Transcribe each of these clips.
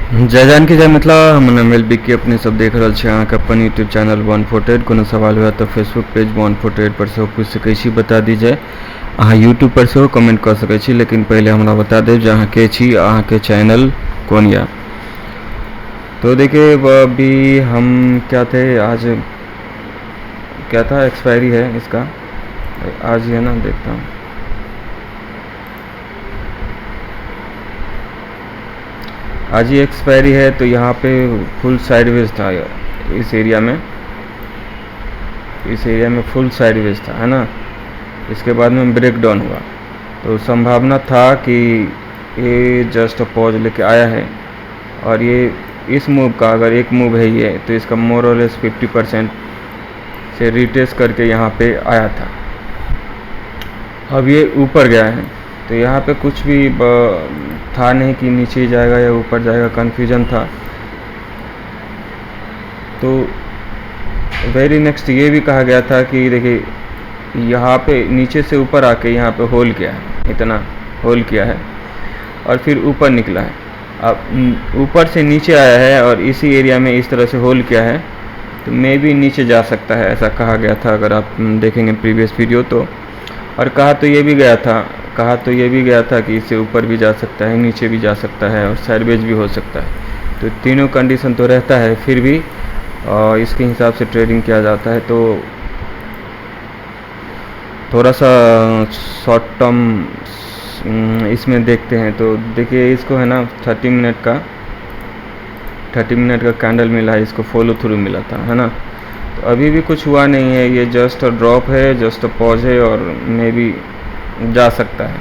जय जानकी जय मिथिला। हम एम की अपने सब देख रहा छे अहाँके अपन यूट्यूब चैनल 148। कोनो सवाल हुआ तो फेसबुक पेज 148 पर से पूछ सकै छी। बता दीजिए अहाँ यूट्यूब पर से कमेंट कर सकै छी, लेकिन पहले हमरा बता देव जे अहाँ के छी, अहाँ के चैनल कौन या। तो देखिए अभी हम क्या थे, आज क्या था, एक्सपायरी है इसका आज ही है ना, देखता हूँ। आज ही एक्सपायरी है, तो यहाँ पे फुल साइडवेज था इस एरिया में फुल साइडवेज था, है ना। इसके बाद में ब्रेक डाउन हुआ, तो संभावना था कि ये जस्ट पॉज लेके आया है, और ये इस मूव का अगर एक मूव है ये, तो इसका मोर और लेस 50% से रिटेस्ट करके यहाँ पे आया था। अब ये ऊपर गया है, तो यहाँ पे कुछ भी था नहीं कि नीचे जाएगा या ऊपर जाएगा, कन्फ्यूजन था। तो वेरी नेक्स्ट ये भी कहा गया था कि देखिए यहाँ पे नीचे से ऊपर आके यहाँ पे होल किया है, इतना होल किया है और फिर ऊपर निकला है। अब ऊपर से नीचे आया है और इसी एरिया में इस तरह से होल किया है, तो मे भी नीचे जा सकता है, ऐसा कहा गया था अगर आप देखेंगे प्रीवियस वीडियो तो। और कहा तो ये भी गया था कि इससे ऊपर भी जा सकता है, नीचे भी जा सकता है और साइडवेज भी हो सकता है। तो तीनों कंडीशन तो रहता है, फिर भी इसके हिसाब से ट्रेडिंग किया जाता है। तो थोड़ा सा शॉर्ट टर्म इसमें देखते हैं। तो देखिए इसको है ना 30 मिनट का कैंडल मिला है, इसको फॉलो थ्रू मिला था, है ना। तो अभी भी कुछ हुआ नहीं है, ये जस्ट ड्रॉप है, जस्ट पॉज है, और मे बी जा सकता है।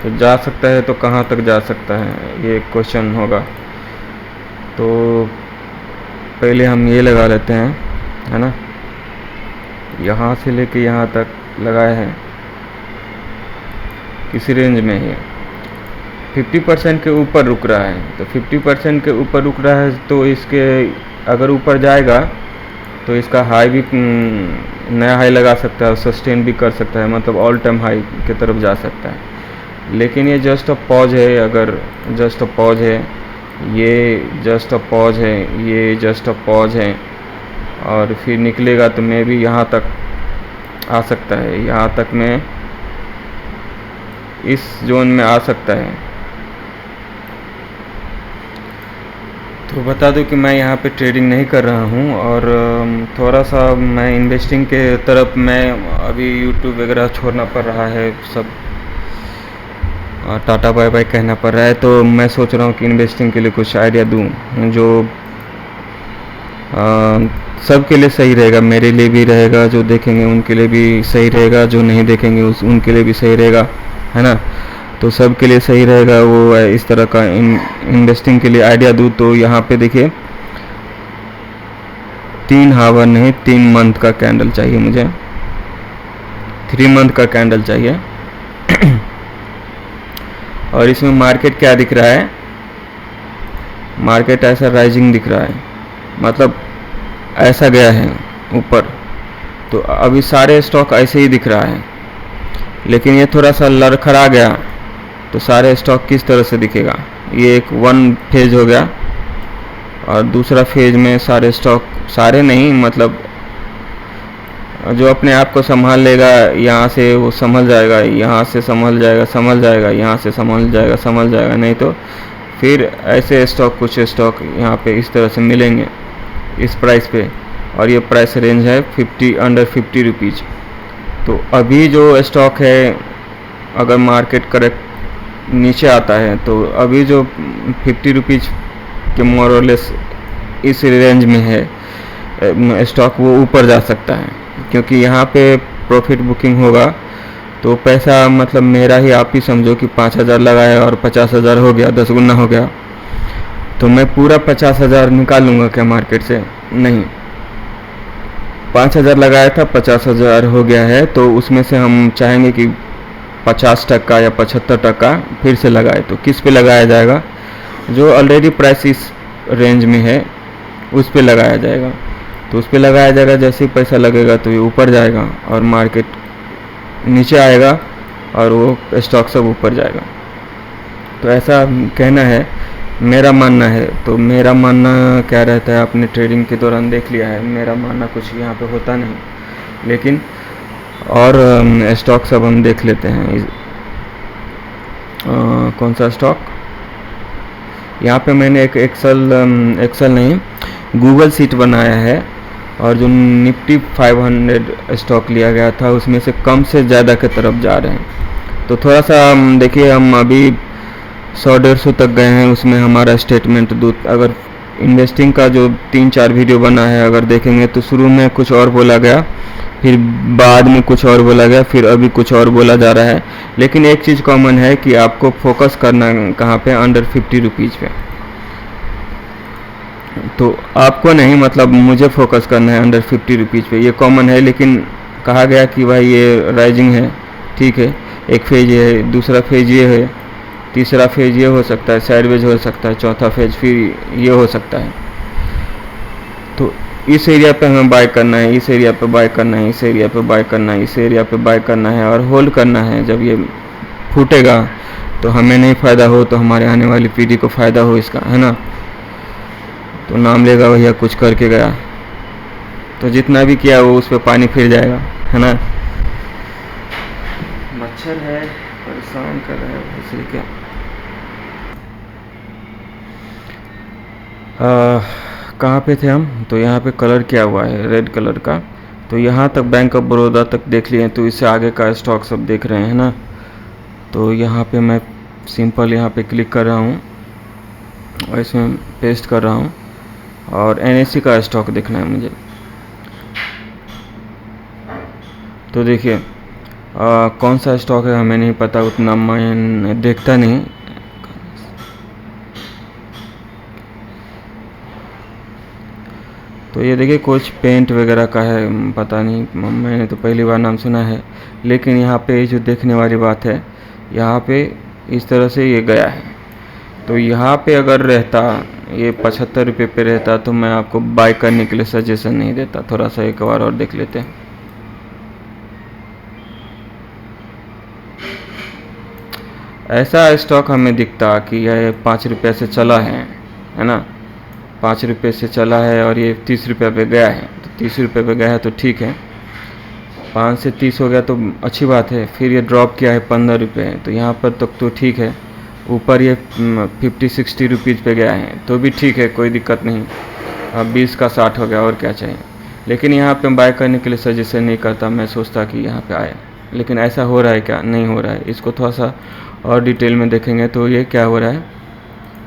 तो जा सकता है तो कहाँ तक जा सकता है, ये क्वेश्चन होगा। तो पहले हम ये लगा लेते हैं, है ना। यहाँ से लेके यहाँ तक लगाए हैं, किसी रेंज में ही 50% के ऊपर रुक रहा है। तो 50% के ऊपर रुक रहा है, तो इसके अगर ऊपर जाएगा तो इसका हाई भी नया हाई लगा सकता है और सस्टेन भी कर सकता है, मतलब ऑल टाइम हाई की तरफ जा सकता है। लेकिन ये जस्ट अ पॉज है, अगर जस्ट अ पॉज है, ये जस्ट अ पॉज है, ये जस्ट अ पॉज है, और फिर निकलेगा तो मे भी यहाँ तक आ सकता है, यहाँ तक में इस जोन में आ सकता है। तो बता दूं कि मैं यहाँ पे ट्रेडिंग नहीं कर रहा हूँ, और थोड़ा सा मैं इन्वेस्टिंग के तरफ मैं अभी यूट्यूब वगैरह छोड़ना पड़ रहा है, सब टाटा बाय बाय कहना पड़ रहा है। तो मैं सोच रहा हूँ कि इन्वेस्टिंग के लिए कुछ आइडिया दूँ जो सब के लिए सही रहेगा, मेरे लिए भी रहेगा, जो देखेंगे उनके लिए भी सही रहेगा, जो नहीं देखेंगे उनके लिए भी सही रहेगा, है ना। तो सब के लिए सही रहेगा, वो इस तरह का इन्वेस्टिंग के लिए आइडिया दूँ। तो यहाँ पे देखिए 3 हावर नहीं 3 मंथ का कैंडल चाहिए मुझे, 3 मंथ का कैंडल चाहिए। और इसमें मार्केट क्या दिख रहा है, मार्केट ऐसा राइजिंग दिख रहा है, मतलब ऐसा गया है ऊपर। तो अभी सारे स्टॉक ऐसे ही दिख रहा है, लेकिन ये थोड़ा सा लड़खड़ा गया तो सारे स्टॉक किस तरह से दिखेगा। ये एक 1 फेज हो गया, और दूसरा फेज में सारे स्टॉक, सारे नहीं मतलब जो अपने आप को संभाल लेगा, यहाँ से वो संभल जाएगा, यहाँ से संभल जाएगा, यहाँ से संभल जाएगा, नहीं तो फिर ऐसे स्टॉक, कुछ स्टॉक यहाँ पे इस तरह से मिलेंगे इस प्राइस पे, और ये प्राइस रेंज है 50 अंडर 50 रुपीज़। तो अभी जो स्टॉक है, अगर मार्केट करेक्ट नीचे आता है तो अभी जो 50 रुपीज़ के मोर और लेस इस रेंज में है स्टॉक, वो ऊपर जा सकता है, क्योंकि यहाँ पे प्रॉफिट बुकिंग होगा। तो पैसा मतलब मेरा ही आप ही समझो कि 5,000 लगाया और 50,000 हो गया, 10 गुना हो गया। तो मैं पूरा 50,000 निकालूंगा क्या मार्केट से? नहीं, 5,000 लगाया था, 50,000 हो गया है, तो उसमें से हम चाहेंगे कि 50% या 75% फिर से लगाए। तो किस पे लगाया जाएगा? जो ऑलरेडी प्राइस इस रेंज में है उस पे लगाया जाएगा। तो उस पे लगाया जाएगा, जैसे ही पैसा लगेगा तो ये ऊपर जाएगा और मार्केट नीचे आएगा और वो स्टॉक सब ऊपर जाएगा। तो ऐसा कहना है मेरा मानना है, तो मेरा मानना क्या रहता है, आपने ट्रेडिंग के दौरान देख लिया है, मेरा मानना कुछ यहाँ पे होता नहीं। लेकिन और स्टॉक सब हम देख लेते हैं। कौन सा स्टॉक, यहाँ पे मैंने एक एक्सेल नहीं, गूगल शीट बनाया है, और जो निफ्टी 500 स्टॉक लिया गया था उसमें से कम से ज़्यादा की तरफ जा रहे हैं। तो थोड़ा सा देखिए, हम अभी 100-150 तक गए हैं, उसमें हमारा स्टेटमेंट अगर इन्वेस्टिंग का जो 3-4 वीडियो बना है अगर देखेंगे तो शुरू में कुछ और बोला गया, फिर बाद में कुछ और बोला गया, फिर अभी कुछ और बोला जा रहा है। लेकिन एक चीज़ कॉमन है कि आपको फोकस करना कहाँ पे, अंडर 50 रुपीज़ पे। तो आपको नहीं, मतलब मुझे फोकस करना है अंडर 50 रुपीज़ पे, ये कॉमन है। लेकिन कहा गया कि भाई ये राइजिंग है, ठीक है, एक फेज ये है, दूसरा फेज ये है, तीसरा फेज ये हो सकता है, साइडवेज हो सकता है, चौथा फेज फिर ये हो सकता है। तो इस एरिया पे हमें बाय करना है, इस एरिया पे बाय करना है, इस एरिया पे बाय करना है, इस एरिया पे बाय करना है और होल्ड करना है। जब ये फूटेगा तो हमें नहीं फ़ायदा हो तो हमारे आने वाली पीढ़ी को फ़ायदा हो इसका, है ना। तो नाम लेगा भैया कुछ करके गया, तो जितना भी किया वो उस पर पानी फिर जाएगा, है ना। मच्छर है, परेशान कर रहा है इसलिए क्या। कहाँ पे थे हम, तो यहाँ पे कलर किया हुआ है रेड कलर का। तो यहाँ तक बैंक ऑफ बड़ौदा तक देख लिए, तो इससे आगे का स्टॉक सब देख रहे हैं ना। तो यहाँ पे मैं सिंपल यहाँ पे क्लिक कर रहा हूँ और इसमें पेस्ट कर रहा हूँ, और NSE का स्टॉक देखना है मुझे। तो देखिए कौन सा स्टॉक है हमें नहीं पता, उतना मैं देखता नहीं। तो ये देखिए कुछ पेंट वगैरह का है, पता नहीं, मैंने तो पहली बार नाम सुना है। लेकिन यहाँ पे जो देखने वाली बात है, यहाँ पे इस तरह से ये गया है। तो यहाँ पे अगर रहता, ये 75 रुपये पे रहता, तो मैं आपको बाय करने के लिए सजेशन नहीं देता। थोड़ा सा एक बार और देख लेते हैं। ऐसा स्टॉक हमें दिखता कि यह 5 रुपये से चला है ना, 5 रुपये से चला है और ये 30 रुपये पे गया है। तो 30 रुपये पे गया है तो ठीक है, 5 से 30 हो गया तो अच्छी बात है। फिर ये ड्रॉप किया है 15 रुपये, तो यहाँ पर तक तो ठीक है। ऊपर ये 50-60 रुपीज़ पे गया है तो भी ठीक है, कोई दिक्कत नहीं। अब 20 का 60 हो गया, और क्या चाहिए। लेकिन यहाँ पे बाय करने के लिए सजेशन नहीं करता, मैं सोचता कि यहाँ पे आए। लेकिन ऐसा हो रहा है क्या, नहीं हो रहा है। इसको थोड़ा सा और डिटेल में देखेंगे तो ये क्या हो रहा है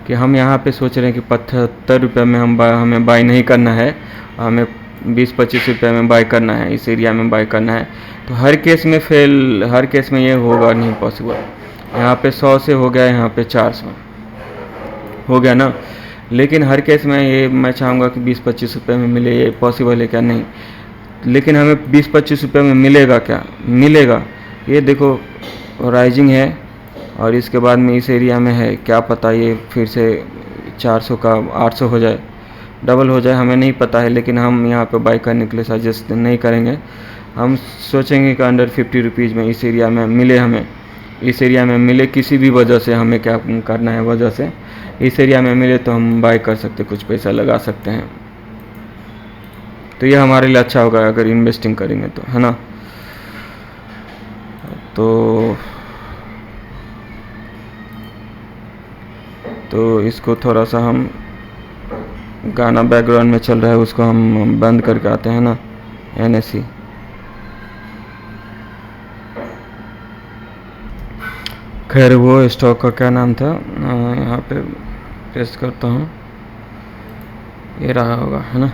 कि हम यहाँ पे सोच रहे हैं कि 75 रुपये में हमें बाय नहीं करना है, हमें 20-25 रुपये में बाय करना है, इस एरिया में बाय करना है। तो हर केस में हर केस में ये होगा नहीं पॉसिबल। यहाँ पे 100 से हो गया, यहाँ पे 400 हो गया ना। लेकिन हर केस में ये मैं चाहूँगा कि 20-25 रुपये में मिले, ये पॉसिबल है क्या, नहीं। लेकिन हमें 20-25 रुपये में मिलेगा क्या, मिलेगा। ये देखो राइजिंग है और इसके बाद में इस एरिया में है, क्या पता ये फिर से 400 का 800 हो जाए, डबल हो जाए, हमें नहीं पता है। लेकिन हम यहाँ पे बाय करने के लिए सजेस्ट नहीं करेंगे। हम सोचेंगे कि अंडर 50 रुपीज़ में इस एरिया में मिले, हमें इस एरिया में मिले, किसी भी वजह से हमें क्या करना है, वजह से इस एरिया में मिले तो हम बाय कर सकते, कुछ पैसा लगा सकते हैं। तो ये हमारे लिए अच्छा होगा अगर इन्वेस्टिंग करेंगे तो, है ना। तो इसको थोड़ा सा हम, गाना बैकग्राउंड में चल रहा है उसको हम बंद करके आते हैं ना, NSE। खैर वो स्टॉक का क्या नाम था, यहाँ पे पेस्ट करता हूँ, ये रहा होगा, है ना।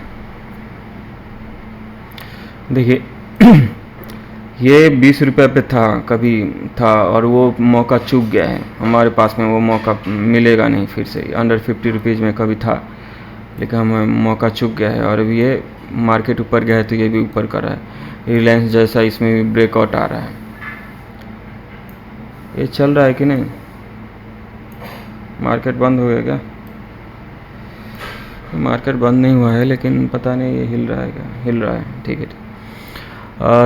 देखिए ये 20 रुपये पे था, कभी था, और वो मौका चूक गया है हमारे पास में। वो मौका मिलेगा नहीं फिर से, अंडर 50 रुपीज़ में कभी था, लेकिन हमें मौका चूक गया है। और अभी ये मार्केट ऊपर गया है तो ये भी ऊपर कर रहा है। रिलायंस जैसा इसमें भी ब्रेकआउट आ रहा है। ये चल रहा है कि नहीं, मार्केट बंद हो गया क्या? मार्केट बंद नहीं हुआ है, लेकिन पता नहीं ये हिल रहा है क्या, हिल रहा है, ठीक है।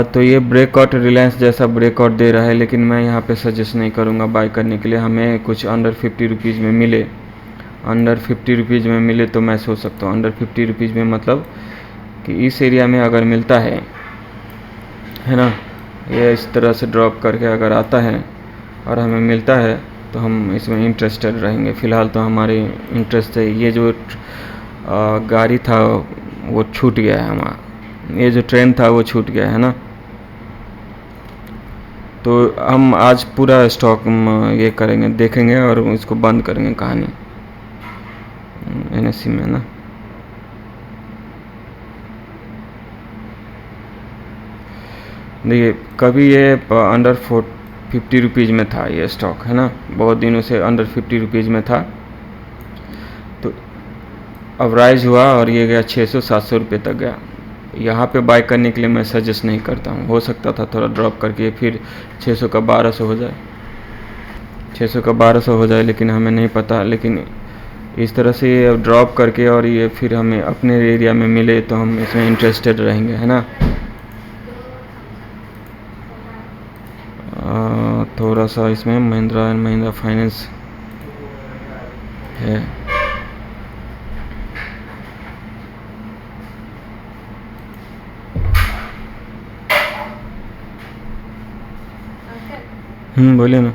तो ये ब्रेकआउट रिलायंस जैसा ब्रेकआउट दे रहा है, लेकिन मैं यहाँ पे सजेस्ट नहीं करूँगा बाय करने के लिए। हमें कुछ अंडर 50 रुपीज़ में मिले, अंडर 50 रुपीज़ में मिले तो मैं सोच सकता हूँ। अंडर 50 रुपीज़ में मतलब कि इस एरिया में अगर मिलता है ना, ये इस तरह से ड्रॉप करके अगर आता है और हमें मिलता है तो हम इसमें इंटरेस्टेड रहेंगे। फ़िलहाल तो हमारे इंटरेस्ट है, ये जो गाड़ी था वो छूट गया है हमारा, ये जो ट्रेन था वो छूट गया है ना। तो हम आज पूरा स्टॉक ये करेंगे, देखेंगे और इसको बंद करेंगे कहानी NSE में ना। देखिए कभी ये अंडर 50 रुपीज़ में था ये स्टॉक है ना, बहुत दिनों से अंडर 50 रुपीज़ में था। तो अब राइज हुआ और ये गया 600-700 रुपये तक गया। यहाँ पे बाय करने के लिए मैं सजेस्ट नहीं करता हूँ। हो सकता था थोड़ा ड्रॉप करके फिर 600 का 1200 हो जाए, 600 का 1200 हो जाए, लेकिन हमें नहीं पता। लेकिन इस तरह से ये ड्रॉप करके और ये फिर हमें अपने एरिया में मिले तो हम इसमें इंटरेस्टेड रहेंगे है ना। थोड़ा सा इसमें महिंद्रा एंड महिंद्रा फाइनेंस है। बोलिए ना।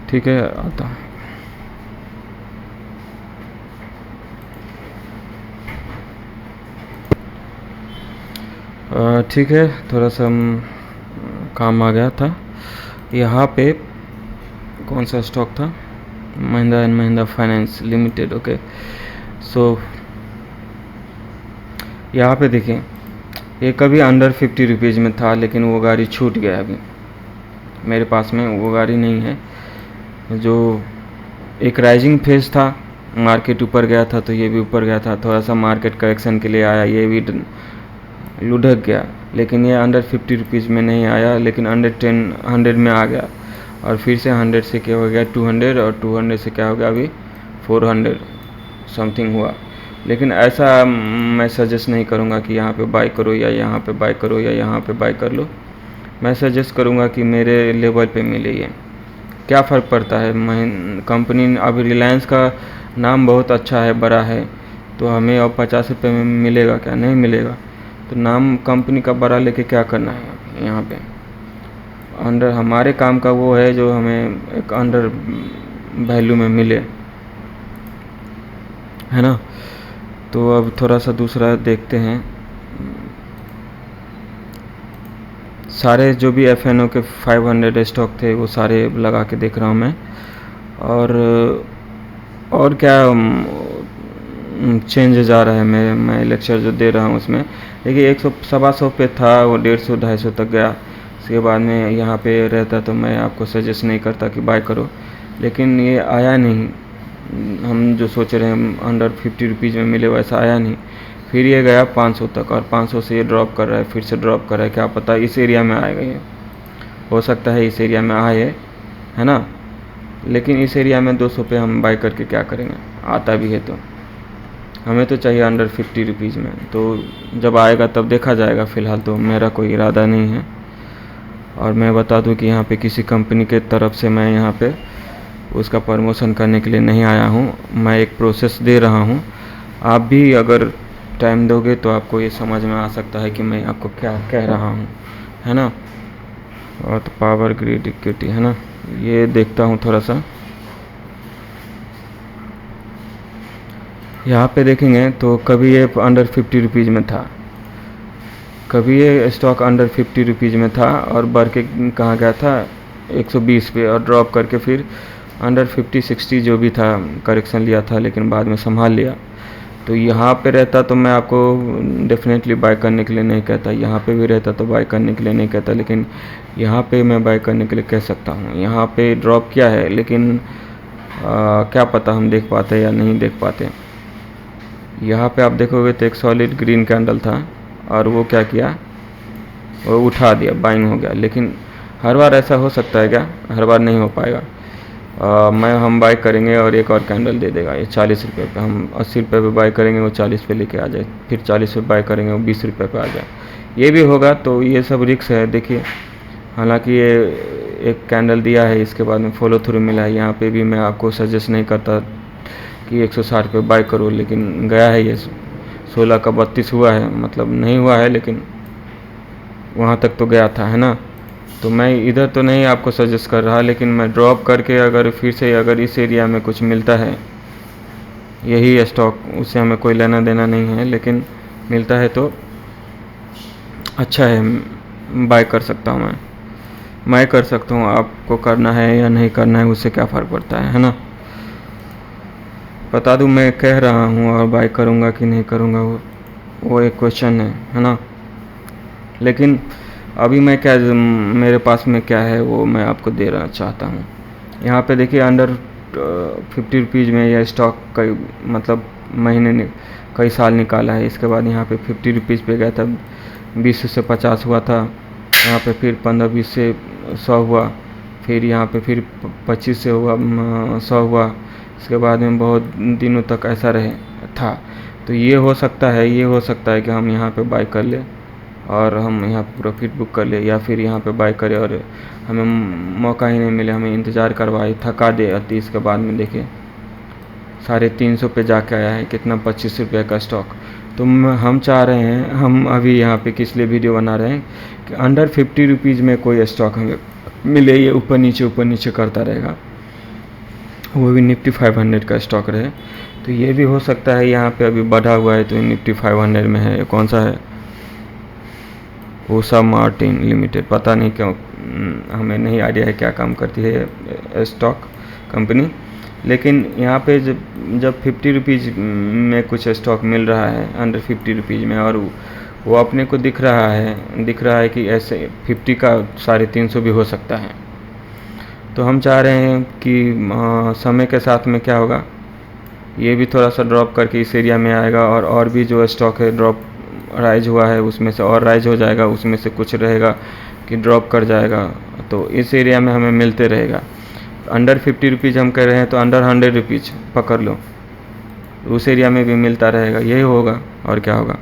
ठीक है, आता हूँ। ठीक है, थोड़ा सा काम आ गया था। यहाँ पे कौन सा स्टॉक था? Mahindra and Mahindra finance limited. Okay, so यहाँ पे देखें, ये कभी अंडर 50 रुपीज़ में था, लेकिन वो गाड़ी छूट गया। अभी मेरे पास में वो गाड़ी नहीं है। जो एक राइजिंग फेज था, मार्केट ऊपर गया था तो ये भी ऊपर गया था, थोड़ा सा मार्केट करेक्शन के लिए आया, ये भी लुढ़क गया। लेकिन ये अंडर 50 रुपीज़ में नहीं आया, लेकिन अंडर 100 में आ गया और फिर से 100 से क्या हो गया 200, और 200 से क्या हो गया अभी 400 समथिंग हुआ। लेकिन ऐसा मैं सजेस्ट नहीं करूँगा कि यहाँ पे बाय करो या यहाँ पे बाय करो या यहाँ पे बाय कर लो। मैं सजेस्ट करूँगा कि मेरे लेवल पे मिले। ये क्या फ़र्क पड़ता है, कंपनी अभी रिलायंस का नाम बहुत अच्छा है, बड़ा है, तो हमें अब 50 रुपये में मिलेगा क्या? नहीं मिलेगा। तो नाम कंपनी का बड़ा लेके क्या करना है यहाँ पे? अंडर हमारे काम का वो है जो हमें एक अंडर वैल्यू में मिले, है ना। तो अब थोड़ा सा दूसरा देखते हैं। सारे जो भी FNO के 500 स्टॉक थे वो सारे लगा के देख रहा हूँ मैं। और क्या चेंज जा रहा है मैं लेक्चर जो दे रहा हूँ उसमें। देखिए 100-125 पे था, वो 150-250 तक गया। उसके बाद में यहाँ पे रहता तो मैं आपको सजेस्ट नहीं करता कि बाय करो, लेकिन ये आया नहीं। हम जो सोच रहे हैं अंडर 50 रुपीज़ में मिले वैसा आया नहीं। फिर ये गया 500 तक और 500 से ये ड्रॉप कर रहा है, फिर से ड्रॉप कर रहा है। क्या पता इस एरिया में आएगा, ये हो सकता है इस एरिया में आए, है ना। लेकिन इस एरिया में 200 पे हम बाय करके क्या करेंगे? आता भी है तो हमें तो चाहिए अंडर 50 रुपीज़ में। तो जब आएगा तब देखा जाएगा। फ़िलहाल तो मेरा कोई इरादा नहीं है। और मैं बता दूं कि यहाँ पे किसी कंपनी के तरफ से मैं यहाँ पे उसका प्रमोशन करने के लिए नहीं आया हूँ। मैं एक प्रोसेस दे रहा हूँ। आप भी अगर टाइम दोगे तो आपको ये समझ में आ सकता है कि मैं आपको क्या कह रहा हूँ, है ना। और तो पावर ग्रिड इक्विटी, है ना, ये देखता हूँ थोड़ा सा। यहाँ पे देखेंगे तो कभी ये अंडर 50 रुपीज़ में था, कभी ये स्टॉक अंडर 50 रुपीज़ में था और बढ़ के कहाँ गया था 120 पे, और ड्रॉप करके फिर अंडर 50-60 जो भी था करेक्शन लिया था, लेकिन बाद में संभाल लिया। तो यहाँ पे रहता तो मैं आपको डेफिनेटली बाय करने के लिए नहीं कहता, यहाँ पे भी रहता तो बाय करने के लिए नहीं कहता, लेकिन यहाँ पे मैं बाय करने के लिए कह सकता हूँ। यहाँ पे ड्रॉप किया है, लेकिन क्या पता हम देख पाते या नहीं देख पाते। यहाँ पे आप देखोगे तो एक सॉलिड ग्रीन कैंडल था और वो क्या किया, वो उठा दिया, बाइंग हो गया। लेकिन हर बार ऐसा हो सकता है क्या? हर बार नहीं हो पाएगा। हम बाय करेंगे और एक और कैंडल दे देगा। ये 40 रुपये पे, हम 80 रुपये पे बाय करेंगे, वो 40 पे लेके आ जाए, फिर 40 पे बाय करेंगे, वो 20 रुपये पे आ जाए। ये भी होगा, तो ये सब रिस्क है। देखिए, हालांकि ये एक कैंडल दिया है, इसके बाद में फॉलो थ्रू मिला है। यहाँ पे भी मैं आपको सजेस्ट नहीं करता कि 160 पे बाय करो, लेकिन गया है ये 16 का 32 हुआ है, मतलब नहीं हुआ है लेकिन वहाँ तक तो गया था, है ना। तो मैं इधर तो नहीं आपको सजेस्ट कर रहा, लेकिन मैं ड्रॉप करके अगर फिर से अगर इस एरिया में कुछ मिलता है, यही स्टॉक, उससे हमें कोई लेना देना नहीं है, लेकिन मिलता है तो अच्छा है, बाय कर सकता हूँ मैं कर सकता हूँ। आपको करना है या नहीं करना है, उससे क्या फ़र्क पड़ता है ना। बता दूँ, मैं कह रहा हूँ और बाय करूँगा कि नहीं करूँगा, वो एक क्वेश्चन है ना। लेकिन अभी मैं क्या, मेरे पास में क्या है वो मैं आपको दे रहा चाहता हूँ। यहाँ पे देखिए, अंडर 50 रुपीज़ में यह स्टॉक कई मतलब महीने कई साल निकाला है। इसके बाद यहाँ पे 50 रुपीज़ पे गया था, 20 से 50 हुआ था, यहाँ पे फिर 15-20 से 100 हुआ, फिर यहाँ पे फिर 25 से हुआ 100 हुआ। इसके बाद में बहुत दिनों तक ऐसा रहे था। तो ये हो सकता है कि हम यहाँ पे बाय कर ले और हम यहाँ पे प्रॉफिट बुक कर ले, या फिर यहाँ पे बाय करें और हमें मौका ही नहीं मिले, हमें इंतज़ार करवाए, थका दे। 30 के बाद में देखिए 350 पे जाके आया है, कितना 25 रुपये का स्टॉक। तो हम चाह रहे हैं, हम अभी यहाँ पे किस लिए वीडियो बना रहे हैं कि अंडर 50 रुपीज़ में कोई स्टॉक हमें मिले। ये ऊपर नीचे करता रहेगा, वो भी निफ्टी 500 का स्टॉक रहे। तो ये भी हो सकता है, यहाँ पे अभी बढ़ा हुआ है तो निफ्टी 500 में है। कौन सा है, उषा मार्टिन लिमिटेड, पता नहीं क्यों, हमें नहीं आइडिया है क्या काम करती है स्टॉक कंपनी। लेकिन यहाँ पे जब 50 रुपीज़ में कुछ स्टॉक मिल रहा है अंडर 50 रुपीज़ में, और वो अपने को दिख रहा है कि ऐसे 50 का 350 भी हो सकता है। तो हम चाह रहे हैं कि समय के साथ में क्या होगा, ये भी थोड़ा सा ड्रॉप करके इस एरिया में आएगा, और भी जो स्टॉक है ड्रॉप राइज हुआ है उसमें से और राइज हो जाएगा, उसमें से कुछ रहेगा कि ड्रॉप कर जाएगा। तो इस एरिया में हमें मिलते रहेगा। अंडर 50 रुपीज़ हम कह रहे हैं, तो अंडर 100 रुपीज़ पकड़ लो, उस एरिया में भी मिलता रहेगा। यही होगा और क्या होगा।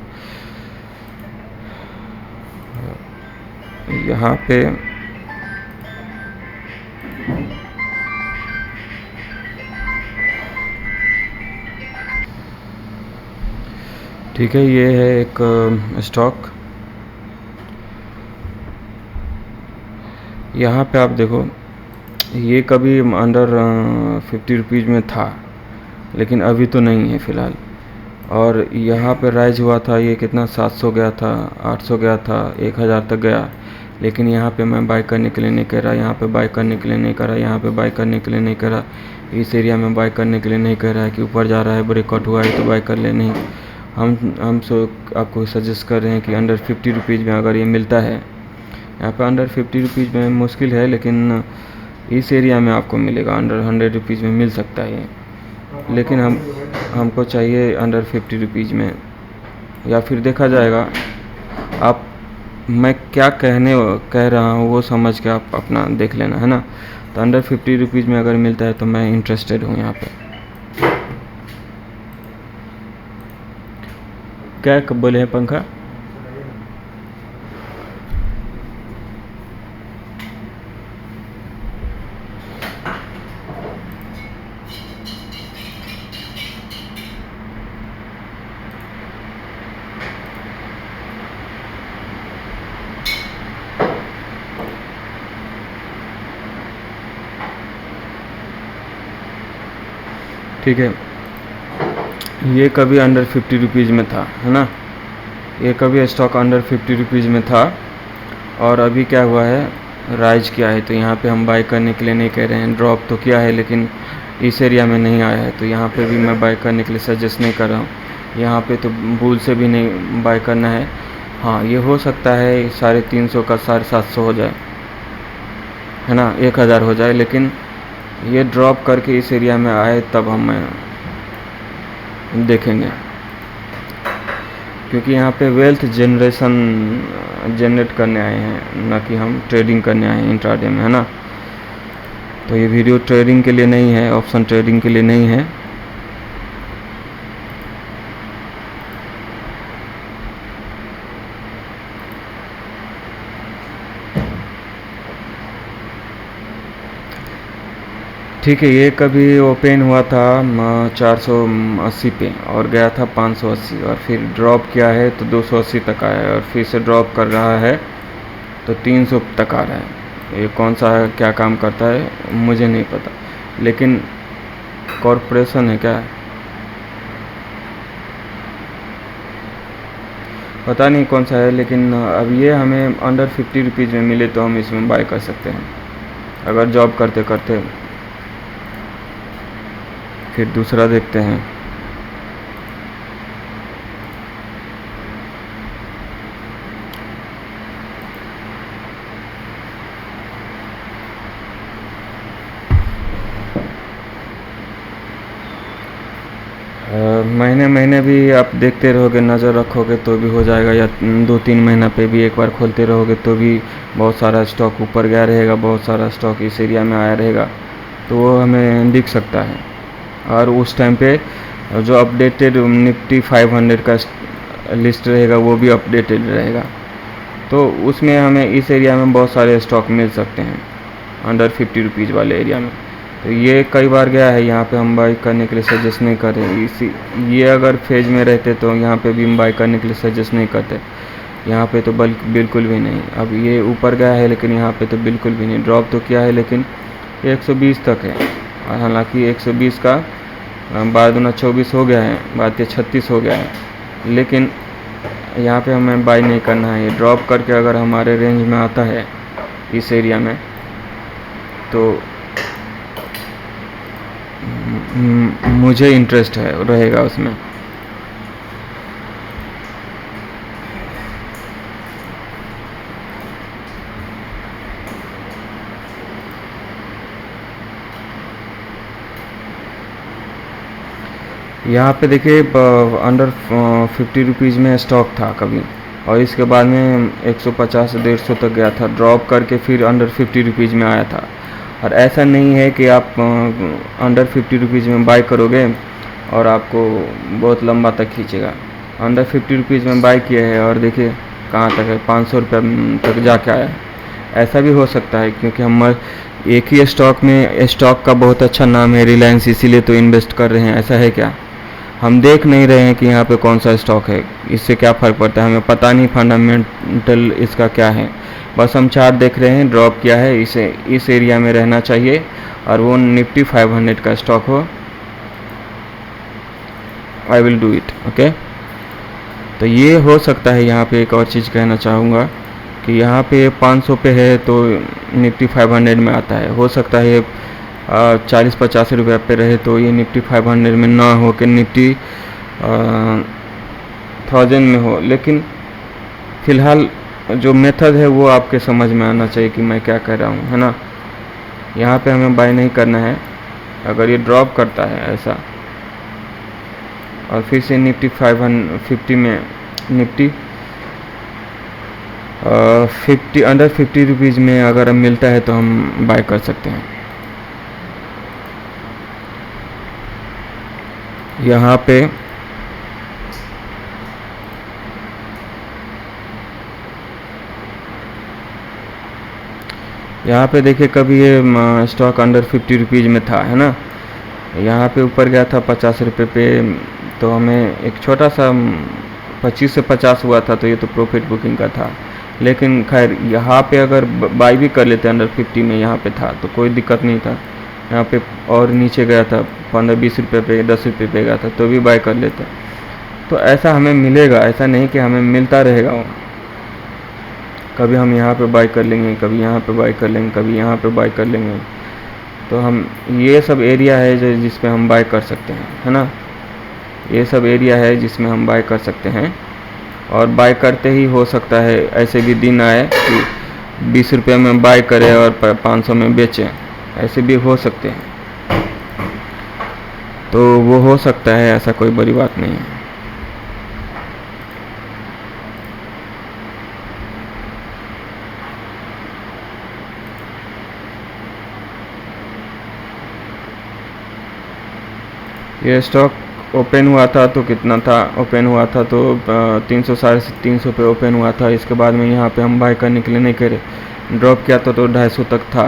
यहाँ पे ठीक है, ये है एक स्टॉक। यहाँ पे आप देखो, ये कभी अंडर 50 रुपीज़ में था, लेकिन अभी तो नहीं है फ़िलहाल। और यहाँ पे राइज हुआ था, ये कितना 700 गया था, 800 गया था, 1000 तक गया। लेकिन यहाँ पे मैं बाय करने के लिए नहीं कह रहा, यहाँ पे बाय करने के लिए नहीं कह रहा, यहाँ पे बाय करने के लिए नहीं कह रहा, इस एरिया में बाय करने के लिए नहीं कह रहा है कि ऊपर जा रहा है, ब्रेकआउट हुआ है तो बाय कर ले। नहीं, हम आपको सजेस्ट कर रहे हैं कि अंडर 50 रुपीज़ में अगर ये मिलता है, यहाँ पे अंडर 50 रुपीज़ में मुश्किल है, लेकिन इस एरिया में आपको मिलेगा, अंडर 100 रुपीज़ में मिल सकता है। लेकिन हमको चाहिए अंडर 50 रुपीज़ में, या फिर देखा जाएगा। आप, मैं क्या कह रहा हूँ वो समझ के आप अपना देख लेना, है ना। तो अंडर 50 रुपीज़ में अगर मिलता है तो मैं इंटरेस्टेड हूँ यहाँ पे। क्या कब बोले हैं पंखा? ठीक है, ये कभी अंडर 50 रुपीज़ में था, है ना। ये कभी स्टॉक अंडर 50 रुपीज़ में था, और अभी क्या हुआ है, राइज किया है। तो यहाँ पे हम बाय करने के लिए नहीं कह रहे हैं, ड्रॉप तो किया है लेकिन इस एरिया में नहीं आया है। तो यहाँ पे भी मैं बाय करने के लिए सजेस्ट नहीं कर रहा हूँ। यहाँ पे तो भूल से भी नहीं बाय करना है। हाँ, ये हो सकता है 350 का 750 हो जाए, है ना, 1000 हो जाए, लेकिन ये ड्रॉप करके इस एरिया में आए तब हम देखेंगे। क्योंकि यहाँ पे वेल्थ जनरेट करने आए हैं, ना कि हम ट्रेडिंग करने आए हैं इंट्राडे में, है ना। तो ये वीडियो ट्रेडिंग के लिए नहीं है, ऑप्शन ट्रेडिंग के लिए नहीं है। ठीक है, ये कभी ओपन हुआ था 480 पे और गया था 580 और फिर ड्रॉप किया है तो 280 तक आया है और फिर से ड्रॉप कर रहा है तो 300 तक आ रहा है। ये कौन सा है, क्या काम करता है मुझे नहीं पता, लेकिन कॉरपोरेशन है क्या, पता नहीं कौन सा है। लेकिन अब ये हमें अंडर 50 रुपीज़ में मिले तो हम इसमें बाय कर सकते हैं अगर जॉब करते करते। फिर दूसरा देखते हैं। महीने महीने भी आप देखते रहोगे, नज़र रखोगे तो भी हो जाएगा, या 2-3 महीना पे भी एक बार खोलते रहोगे तो भी बहुत सारा स्टॉक ऊपर गया रहेगा, बहुत सारा स्टॉक इस एरिया में आया रहेगा, तो वो हमें दिख सकता है। और उस टाइम पे जो अपडेटेड निफ्टी 500 का लिस्ट रहेगा वो भी अपडेटेड रहेगा, तो उसमें हमें इस एरिया में बहुत सारे स्टॉक मिल सकते हैं अंडर 50 रुपीज़ वाले एरिया में। तो ये कई बार गया है, यहाँ पे हम बाई करने के लिए सजेस्ट नहीं कर रहे। इसी ये अगर फेज में रहते तो यहाँ पे भी हम बाई करने के लिए सजेस्ट नहीं करते, यहाँ पे तो बिल्कुल भी नहीं। अब ये ऊपर गया है लेकिन यहाँ पे तो बिल्कुल भी नहीं, ड्रॉप तो किया है लेकिन 120 तक है। और हालांकि 120 का 12×24 हो गया है, 12×36 हो गया है, लेकिन यहाँ पे हमें बाई नहीं करना है। ये ड्रॉप करके अगर हमारे रेंज में आता है इस एरिया में तो मुझे इंटरेस्ट है रहेगा उसमें। यहाँ पे देखिए अंडर 50 रुपीज़ में स्टॉक था कभी, और इसके बाद में 150-150 तक गया था, ड्रॉप करके फिर अंडर 50 रुपीज़ में आया था। और ऐसा नहीं है कि आप अंडर 50 रुपीज़ में बाय करोगे और आपको बहुत लंबा तक खींचेगा। अंडर 50 रुपीज़ में बाय किया है और देखिए कहाँ तक है, 500 रुपये तक जाके आया। ऐसा भी हो सकता है क्योंकि हम एक ही स्टॉक में, स्टॉक का बहुत अच्छा नाम है रिलायंस, इसीलिए तो इन्वेस्ट कर रहे हैं। ऐसा है क्या, हम देख नहीं रहे हैं कि यहाँ पे कौन सा स्टॉक है, इससे क्या फ़र्क पड़ता है, हमें पता नहीं फंडामेंटल इसका क्या है। बस हम चार्ट देख रहे हैं, ड्रॉप किया है, इसे इस एरिया में रहना चाहिए और वो निफ्टी 500 का स्टॉक हो। I will do it, okay. तो ये हो सकता है। यहाँ पे एक और चीज़ कहना चाहूँगा कि यहाँ पे 500 पे है तो निफ्टी 500 में आता है, हो सकता है 40-50 रुपये पे रहे तो ये निफ्टी 500 में ना हो कि निफ्टी 1000 में हो। लेकिन फ़िलहाल जो मेथड है वो आपके समझ में आना चाहिए कि मैं क्या कह रहा हूँ, है ना। यहाँ पे हमें बाय नहीं करना है। अगर ये ड्रॉप करता है ऐसा और फिर से निफ्टी 550 में, निफ्टी 50 अंडर 50 रुपीज़ में अगर मिलता है तो हम बाय कर सकते हैं। यहाँ पे देखिए कभी ये स्टॉक अंडर 50 रुपीज़ में था, है ना। यहाँ पे ऊपर गया था 50 रुपये पे, तो हमें एक छोटा सा 25 से 50 हुआ था, तो ये तो प्रॉफिट बुकिंग का था। लेकिन खैर यहाँ पे अगर बाई भी कर लेते अंडर 50 में, यहाँ पे था तो कोई दिक्कत नहीं था। यहाँ पे और नीचे गया था 15-20 रुपये पे, 10 रुपये पे गया था तो भी बाय कर लेते। तो ऐसा हमें मिलेगा, ऐसा नहीं कि हमें मिलता रहेगा। कभी हम यहाँ पे बाय कर लेंगे, कभी यहाँ पे बाय कर लेंगे, कभी यहाँ पे बाय कर लेंगे। तो हम, ये सब एरिया है जो जिसमें हम बाय कर सकते हैं, है ना। ये सब एरिया है जिसमें हम बाय कर सकते हैं। और बाय करते ही हो सकता है ऐसे भी दिन आए कि 20 रुपये में बाय करें और 500 में बेचें, ऐसे भी हो सकते हैं। तो वो हो सकता है, ऐसा कोई बड़ी बात नहीं है। ये स्टॉक ओपन हुआ था तो कितना था, ओपन हुआ था तो 300 350 पे ओपन हुआ था। इसके बाद में यहाँ पे हम बाय करने के लिए नहीं करे, ड्रॉप किया तो 250 तक था।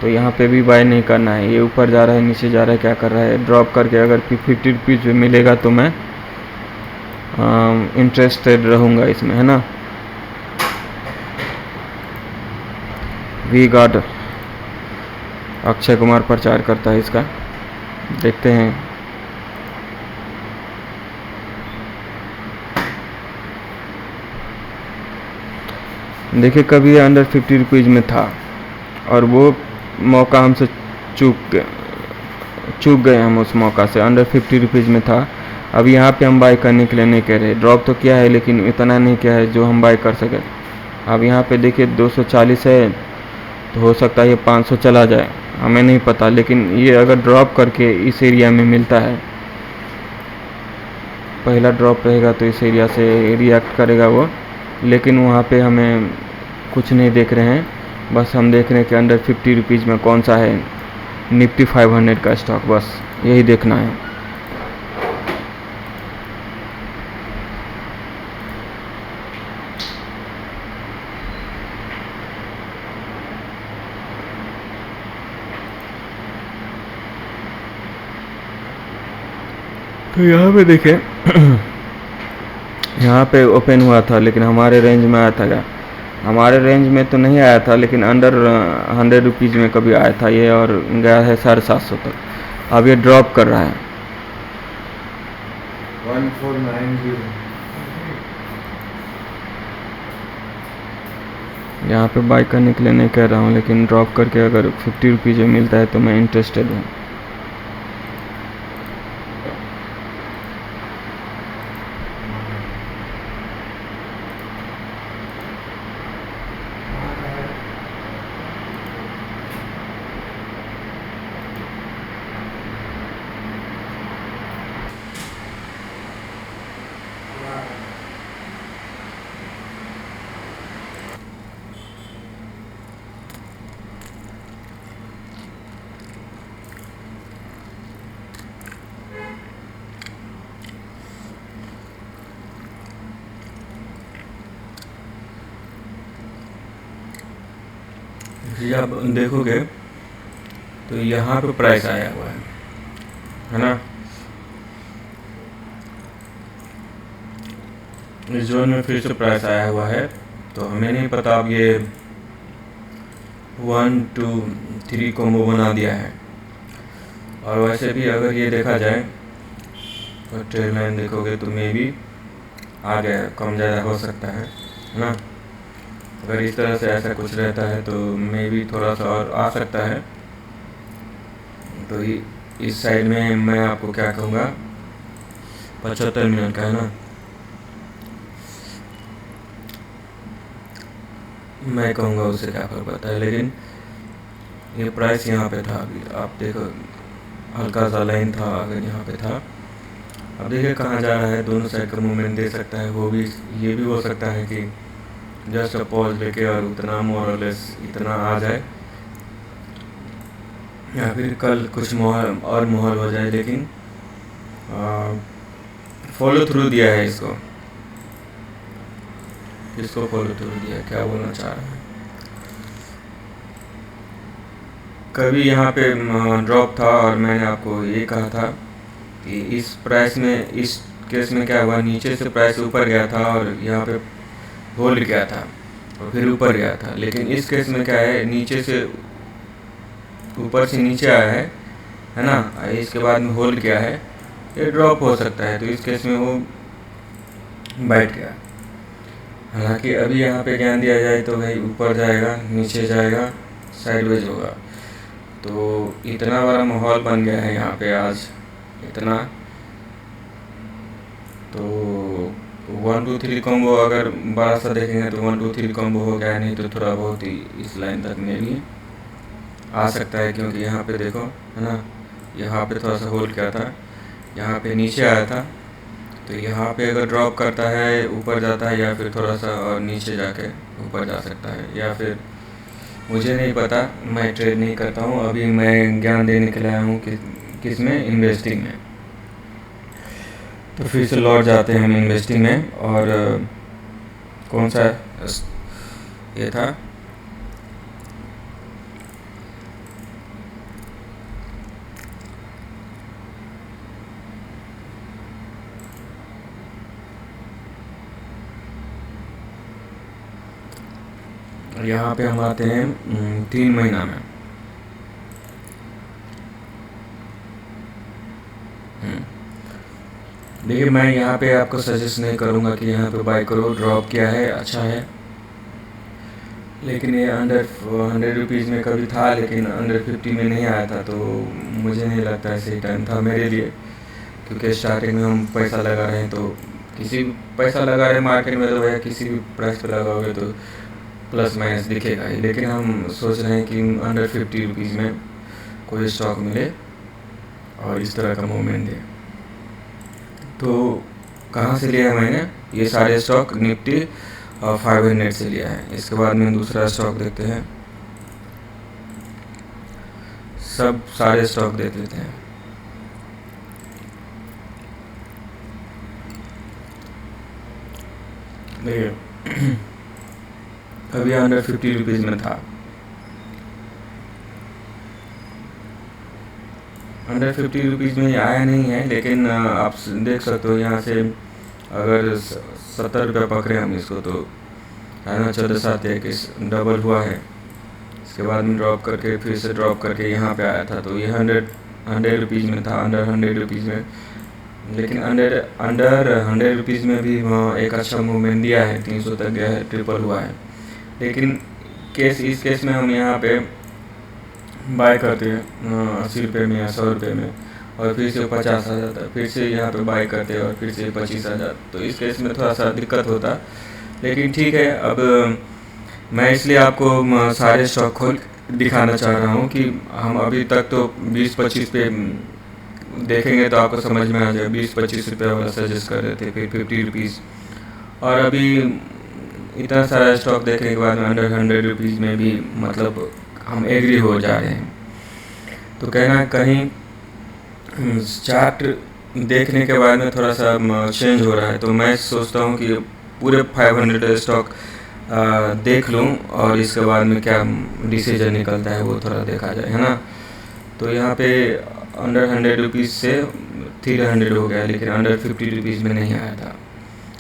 तो यहाँ पे भी बाय नहीं करना है। ये ऊपर जा रहा है नीचे जा रहा है, क्या कर रहा है, ड्रॉप करके अगर 50 रुपीज़ में मिलेगा तो मैं इंटरेस्टेड रहूँगा इसमें, है ना। वी गार्ड अक्षय कुमार प्रचार करता है इसका, देखते हैं। देखिए कभी अंडर 50 रुपीज़ में था और वो मौका हमसे चूक गए हम उस मौका से। अंडर 50 रुपीज़ में था। अब यहाँ पे हम बाय करने के लिए नहीं कह रहे, ड्रॉप तो किया है लेकिन इतना नहीं किया है जो हम बाय कर सके। अब यहाँ पे देखिए 240 है तो हो सकता है ये 500 चला जाए, हमें नहीं पता। लेकिन ये अगर ड्रॉप करके इस एरिया में मिलता है, पहला ड्रॉप रहेगा तो इस एरिया से रिएक्ट करेगा वो। लेकिन वहाँ पे हमें कुछ नहीं देख रहे हैं, बस हम देख रहे हैं कि अंडर 50 रुपीज़ में कौन सा है निफ्टी 500 का स्टॉक, बस यही देखना है। तो यहाँ पे देखें यहाँ पे ओपन हुआ था लेकिन हमारे रेंज में आया था क्या, हमारे रेंज में तो नहीं आया था लेकिन अंडर 100 रुपीज़ में कभी आया था ये, और गया है 750 तक। अब ये ड्रॉप कर रहा है 1490। यहाँ पे बाय करने के लिए नहीं कह रहा हूँ, लेकिन ड्रॉप करके अगर 50 रुपीज़ में मिलता है तो मैं इंटरेस्टेड हूँ। जी आप देखोगे तो यहाँ पे प्राइस आया हुआ है ना। इस जोन में फिर से प्राइस आया हुआ है, तो हमें नहीं पता अब ये 1 2 3 कॉम्बो बना दिया है। और वैसे भी अगर ये देखा जाए तो ट्रेड लाइन देखोगे तो मे भी आ गया, कम ज़्यादा हो सकता है ना। अगर इस तरह से ऐसा कुछ रहता है तो मे भी थोड़ा सा और आ सकता है। तो इस साइड में मैं आपको क्या कहूँगा, 75 मिनट का है ना, मैं कहूँगा उससे क्या फर्क पड़ता है। लेकिन ये प्राइस यहाँ पे था, अभी आप देखो हल्का सा लाइन था अगर यहाँ पे था। अब देखिए कहाँ जा रहा है, दोनों साइड का मूवमेंट दे सकता है। वो भी ये भी हो सकता है कि जस्ट अ पॉज लेके और उतना मोर और लेस इतना आ जाए, या फिर कल कुछ माहौल हो जाए। लेकिन फॉलो थ्रू दिया है इसको फॉलो थ्रू दिया, क्या बोलना चाह रहा है। कभी यहाँ पे ड्रॉप था और मैंने आपको ये कहा था कि इस प्राइस में, इस केस में क्या हुआ, नीचे से प्राइस ऊपर गया था और यहाँ पे होल्ड किया था और फिर ऊपर गया था। लेकिन इस केस में क्या है, नीचे से ऊपर से नीचे आया है ना, इसके बाद में होल्ड किया है, ये ड्रॉप हो सकता है। तो इस केस में वो बैठ गया। हालांकि अभी यहाँ पे ज्ञान दिया जाए तो भाई ऊपर जाएगा नीचे जाएगा साइडवेज होगा। तो इतना बड़ा माहौल बन गया है यहाँ पे आज, इतना। तो 1 2 3 कॉम्बो अगर बड़ा सा देखेंगे तो 1 2 3 कॉम्बो हो गया, नहीं तो थोड़ा बहुत ही इस लाइन तक में भी आ सकता है। क्योंकि यहाँ पे देखो है ना, यहाँ पे थोड़ा सा होल्ड किया था, यहाँ पे नीचे आया था। तो यहाँ पे अगर ड्रॉप करता है ऊपर जाता है, या फिर थोड़ा सा और नीचे जाके ऊपर जा सकता है, या फिर मुझे नहीं पता, मैं ट्रेड नहीं करता हूँ। अभी मैं ज्ञान देने के लिए आया हूँ कि किस में, इन्वेस्टिंग में। तो फिर से लौट जाते हैं हम इन्वेस्टिंग में। और कौन सा ये था, यहाँ पे हम आते हैं 3 महीना में। देखिए मैं यहाँ पे आपको सजेस्ट नहीं करूँगा कि यहाँ पे बाय करो, ड्रॉप किया है अच्छा है, लेकिन ये अंडर 100 रुपीज़ में कभी था, लेकिन अंडर 50 में नहीं आया था। तो मुझे नहीं लगता है सही टाइम था मेरे लिए, क्योंकि स्टार्टिंग में हम पैसा लगा रहे हैं। तो किसी भी पैसा लगा रहे हैं मार्केट में, तो भैया किसी भी प्राइस पे लगाओगे तो प्लस माइनस दिखेगा ही। लेकिन हम सोच रहे हैं कि अंडर 50 रुपीज़ में कोई स्टॉक मिले और इस तरह का मूवमेंट दे। तो कहाँ से लिया है मैंने ये सारे स्टॉक? निफ्टी और 500 से लिया है। इसके बाद में दूसरा स्टॉक देखते हैं, सब सारे स्टॉक देख लेते हैं। देखिए अभी अंडर 50 रुपीज़ में था, अंडर 50 रुपीज़ में आया नहीं है, लेकिन आप देख सकते हो यहाँ से अगर 70 रुपये पकड़े हम इसको, तो है ना 14,721 डबल हुआ है। इसके बाद में ड्रॉप करके फिर से ड्रॉप करके यहाँ पे आया था। तो ये 100 रुपीज़ में था, अंडर 100 रुपीज़ में। लेकिन अंडर 100 रुपीज़ में भी वहाँ एक अच्छा मूवमेंट दिया है, 300 तक गया है, ट्रिपल हुआ है। लेकिन इस केस में हम यहाँ पे बाय करते हैं 80 रुपये में या 100 रुपये में, और फिर से 50 आ जाता है, फिर से यहाँ पे बाय करते हैं और फिर से 25 आ जाता। तो इस केस में थोड़ा सा दिक्कत होता, लेकिन ठीक है। अब मैं इसलिए आपको सारे स्टॉक खोल दिखाना चाह रहा हूँ कि हम अभी तक तो 20-25 पे देखेंगे तो आपको समझ में आ जाए। 20-25 रुपये वाला सजेस्ट कर रहे थे, फिर 50 रुपीज़, और अभी इतना सारा स्टॉक देखने के बाद में अंडर 100 रुपीज़ में भी मतलब हम एग्री हो जा रहे हैं। तो कहना कहीं चार्ट देखने के बाद में थोड़ा सा चेंज हो रहा है। तो मैं सोचता हूँ कि पूरे 500 स्टॉक देख लूँ और इसके बाद में क्या डिसीजन निकलता है वो थोड़ा देखा जाए, है ना। तो यहाँ पे अंडर 100 रुपीज़ से 300 हो गया, लेकिन अंडर 50 रुपीज़ में नहीं आया था।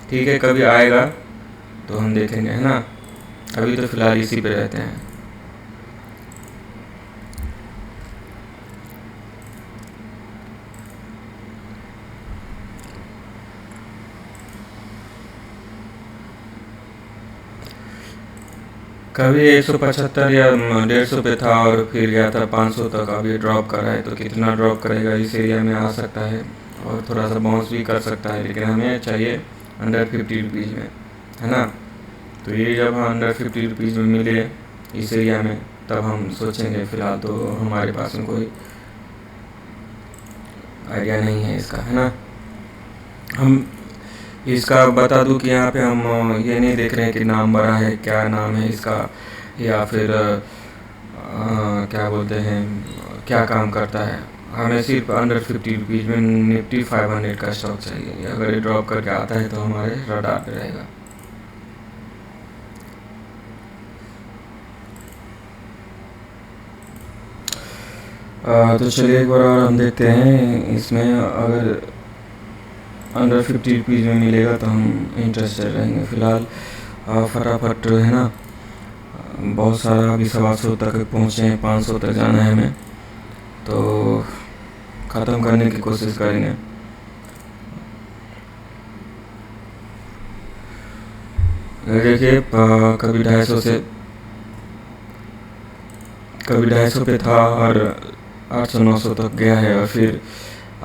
ठीक है, कभी आएगा तो हम देखेंगे, है ना। अभी तो फ़िलहाल इसी पे रहते हैं। कभी 175 या 150 पे था और फिर गया था 500 तक। अभी ड्रॉप कर रहा है, तो कितना ड्रॉप करेगा इस एरिया में आ सकता है और थोड़ा सा बाउंस भी कर सकता है, लेकिन हमें चाहिए अंडर 50 रुपीज़ में, है ना। तो ये जब हम अंडर 50 रुपीज़ में मिले इस एरिया में, तब हम सोचेंगे। फ़िलहाल तो हमारे पास में कोई आइडिया नहीं है इसका, है ना। हम इसका बता दूं कि यहाँ पे हम ये नहीं देख रहे हैं कि नाम बड़ा है, क्या नाम है इसका, या फिर क्या बोलते हैं, क्या काम करता है। हमें सिर्फ अंडर 50 रुपीज़ में निफ्टी 500 का स्टॉक चाहिए। अगर ये ड्रॉप करके आता है तो हमारे रडार पे रहेगा। तो चलिए एक बार और हम देखते हैं इसमें। अगर अंडर 50 रुपीज़ में मिलेगा तो हम इंटरेस्टेड रहेंगे। फ़िलहाल फटाफट, है ना, बहुत सारा अभी 700 तक पहुँचे हैं, 500 तक जाना है हमें, तो ख़त्म करने की कोशिश करेंगे। देखिए कभी 250 पे था और 800-900 तक गया है। और फिर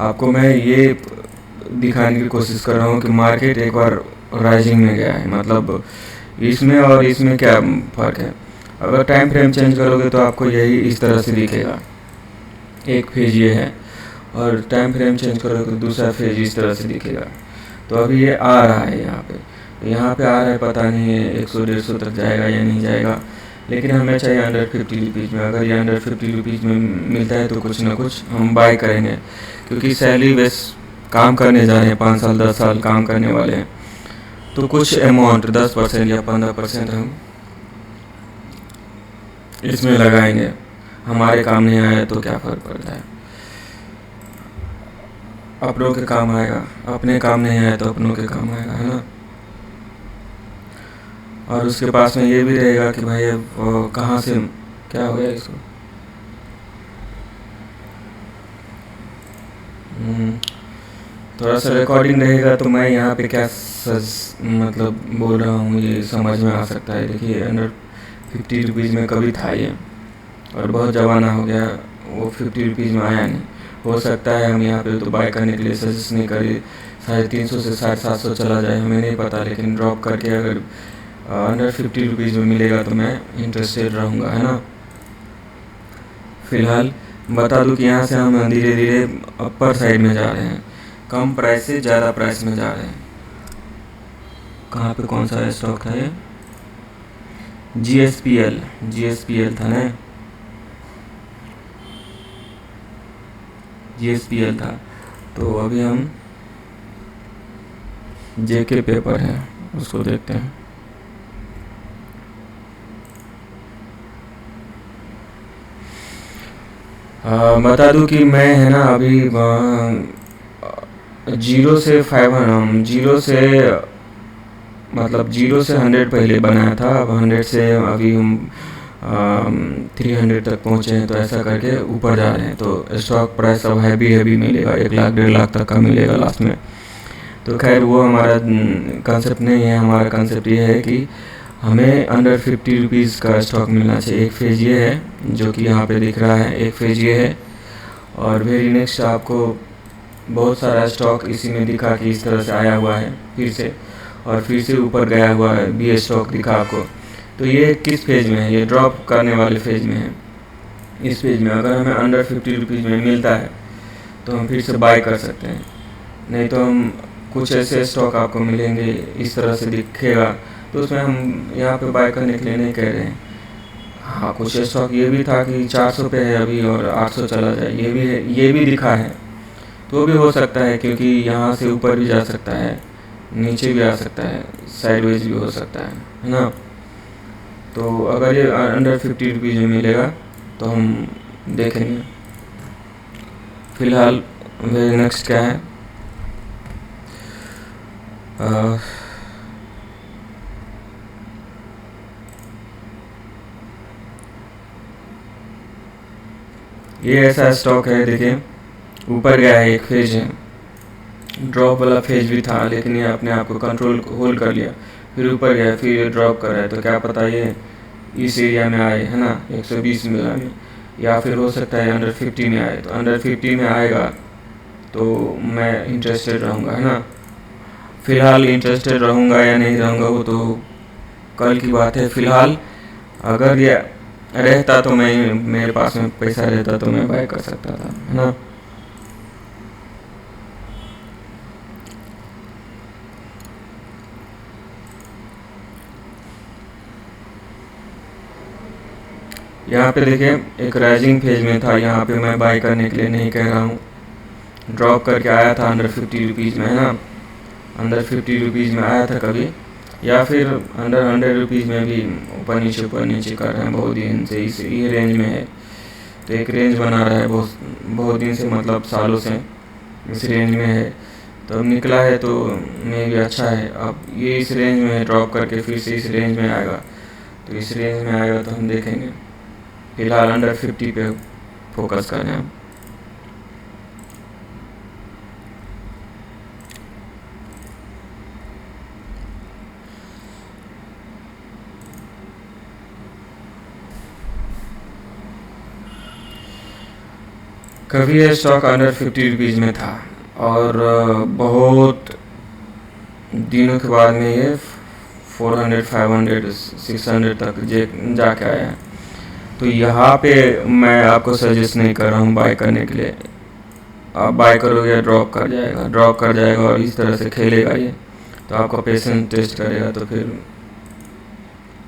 आपको मैं ये दिखाने की कोशिश कर रहा हूँ कि मार्केट एक बार राइजिंग में गया है। मतलब इसमें और इसमें क्या फ़र्क है। अगर टाइम फ्रेम चेंज करोगे तो आपको यही इस तरह से दिखेगा। एक फेज ये है, और टाइम फ्रेम चेंज करोगे तो दूसरा फेज इस तरह से दिखेगा। तो अभी ये आ रहा है यहाँ पे आ रहा है, पता नहीं है 100-150 तक जाएगा या नहीं जाएगा, लेकिन हमें चाहिए अंडर 50 रुपीज़ में। अगर ये अंडर 50 रुपीज़ में मिलता है तो कुछ ना कुछ हम बाय करेंगे, क्योंकि सैलरी बेस काम करने जा रहे हैं, 5 साल 10 साल काम करने वाले हैं, तो कुछ अमाउंट 10% या 15% हम इसमें लगाएंगे। हमारे काम नहीं आया तो क्या फ़र्क पड़ता है, अपनों के काम आएगा। अपने काम नहीं आया तो अपनों के काम आएगा, है ना। और उसके पास में ये भी रहेगा कि भाई वो कहाँ से क्या हो गया इसको। थोड़ा सा रिकॉर्डिंग रहेगा तो मैं यहाँ पे क्या मतलब बोल रहा हूँ ये समझ में आ सकता है। देखिए अंडर 50 रुपीज़ में कभी था ये, और बहुत जमाना हो गया वो 50 रुपीज़ में आया नहीं। हो सकता है हम यहाँ पे तो बाय करने के लिए सजेस्ट नहीं करें, 350 से 750 चला जाए, हमें नहीं पता। लेकिन ड्रॉप करके अगर अंडर 50 रुपीज़ में मिलेगा तो मैं इंटरेस्टेड रहूँगा, है ना। फ़िलहाल बता दूँ कि यहाँ से हम धीरे धीरे अपर साइड में जा रहे हैं, कम प्राइस से ज़्यादा प्राइस में जा रहे हैं। कहाँ पे कौन सा स्टॉक था ये, GSPL था ना, GSPL था। तो अभी हम JK पेपर है उसको देखते हैं। बता दूं कि मैं है ना अभी 0 से 500, 0 से मतलब 0 से 100 पहले बनाया था। अब 100 से अभी हम 300 तक पहुँचे हैं, तो ऐसा करके ऊपर जा रहे हैं। तो स्टॉक प्राइस अब हैवी मिलेगा, 1 लाख 1.5 लाख तक का मिलेगा लास्ट में। तो खैर वो हमारा कंसेप्ट नहीं है। हमारा कंसेप्ट ये है कि हमें अंडर 50 रुपीज़ का स्टॉक मिलना चाहिए। एक फेज ये है जो कि यहाँ पे दिख रहा है, एक फेज ये है, और वेरी नेक्स्ट आपको बहुत सारा स्टॉक इसी में दिखा कि इस तरह से आया हुआ है फिर से, और फिर से ऊपर गया हुआ है भी स्टॉक दिखा आपको। तो ये किस फेज में है, ये ड्रॉप करने वाले फेज में है। इस फेज में अगर हमें अंडर 50 रुपीज़ में मिलता है तो हम फिर से बाय कर सकते हैं, नहीं तो हम कुछ ऐसे स्टॉक आपको मिलेंगे इस तरह से दिखेगा, तो उसमें हम यहाँ पे बाय करने के लिए नहीं कह रहे हैं। हाँ, कुछ स्टॉक ये भी था कि 400 पे है अभी और 800 चला जाए, ये भी है, ये भी दिखा है। तो भी हो सकता है क्योंकि यहाँ से ऊपर भी जा सकता है, नीचे भी आ सकता है, साइडवेज भी हो सकता है ना। तो अगर ये अंडर 50 रुपीज़ में मिलेगा तो हम देखेंगे। फ़िलहाल मेरे नेक्स्ट क्या है, ये ऐसा स्टॉक है, देखिए ऊपर गया है, एक फेज है, ड्रॉप वाला फेज भी था, लेकिन ये अपने आप को कंट्रोल होल्ड कर लिया, फिर ऊपर गया, फिर ये ड्रॉप कर रहा है। तो क्या पता ये इस एरिया में आए, है ना, 120 में, या फिर हो सकता है अंडर 50 में आए। तो अंडर 50 में आएगा तो मैं इंटरेस्टेड रहूँगा, है ना। फ़िलहाल इंटरेस्टेड रहूँगा या नहीं रहूँगा वो तो कल की बात है। फ़िलहाल अगर ये रहता तो मैं, मेरे पास में पैसा रहता तो मैं बाय कर सकता था, है ना। यहाँ पे देखिए एक राइजिंग फेज में था, यहाँ पे मैं बाय करने के लिए नहीं कह रहा हूँ। ड्रॉप करके आया था अंडर 50 रुपीज़ में, है ना, अंडर 50 रुपीज़ में आया था कभी, या फिर अंडर 100 रुपीज़ में भी ऊपर नीचे कर रहे हैं बहुत दिन से। इस ये रेंज में है, तो एक रेंज बना रहा है बहुत दिन से, मतलब सालों से इस रेंज में है। तो अब निकला है तो मे भी अच्छा है। अब ये इस रेंज में है, ड्रॉप करके फिर से इस रेंज में आएगा, तो इस रेंज में आएगा तो हम देखेंगे। फिलहाल अंडर 50 पे फोकस कर रहे हैं। कभी ये स्टॉक अंडर 50 रुपीज़ में था और बहुत दिनों के बाद में ये 400, 500, 600 तक जाके आया है। तो यहाँ पे मैं आपको सजेस्ट नहीं कर रहा हूँ बाय करने के लिए। आप बाय करोगे ड्रॉप कर जाएगा और इस तरह से खेलेगा ये, तो आपका पेशेंस टेस्ट करेगा, तो फिर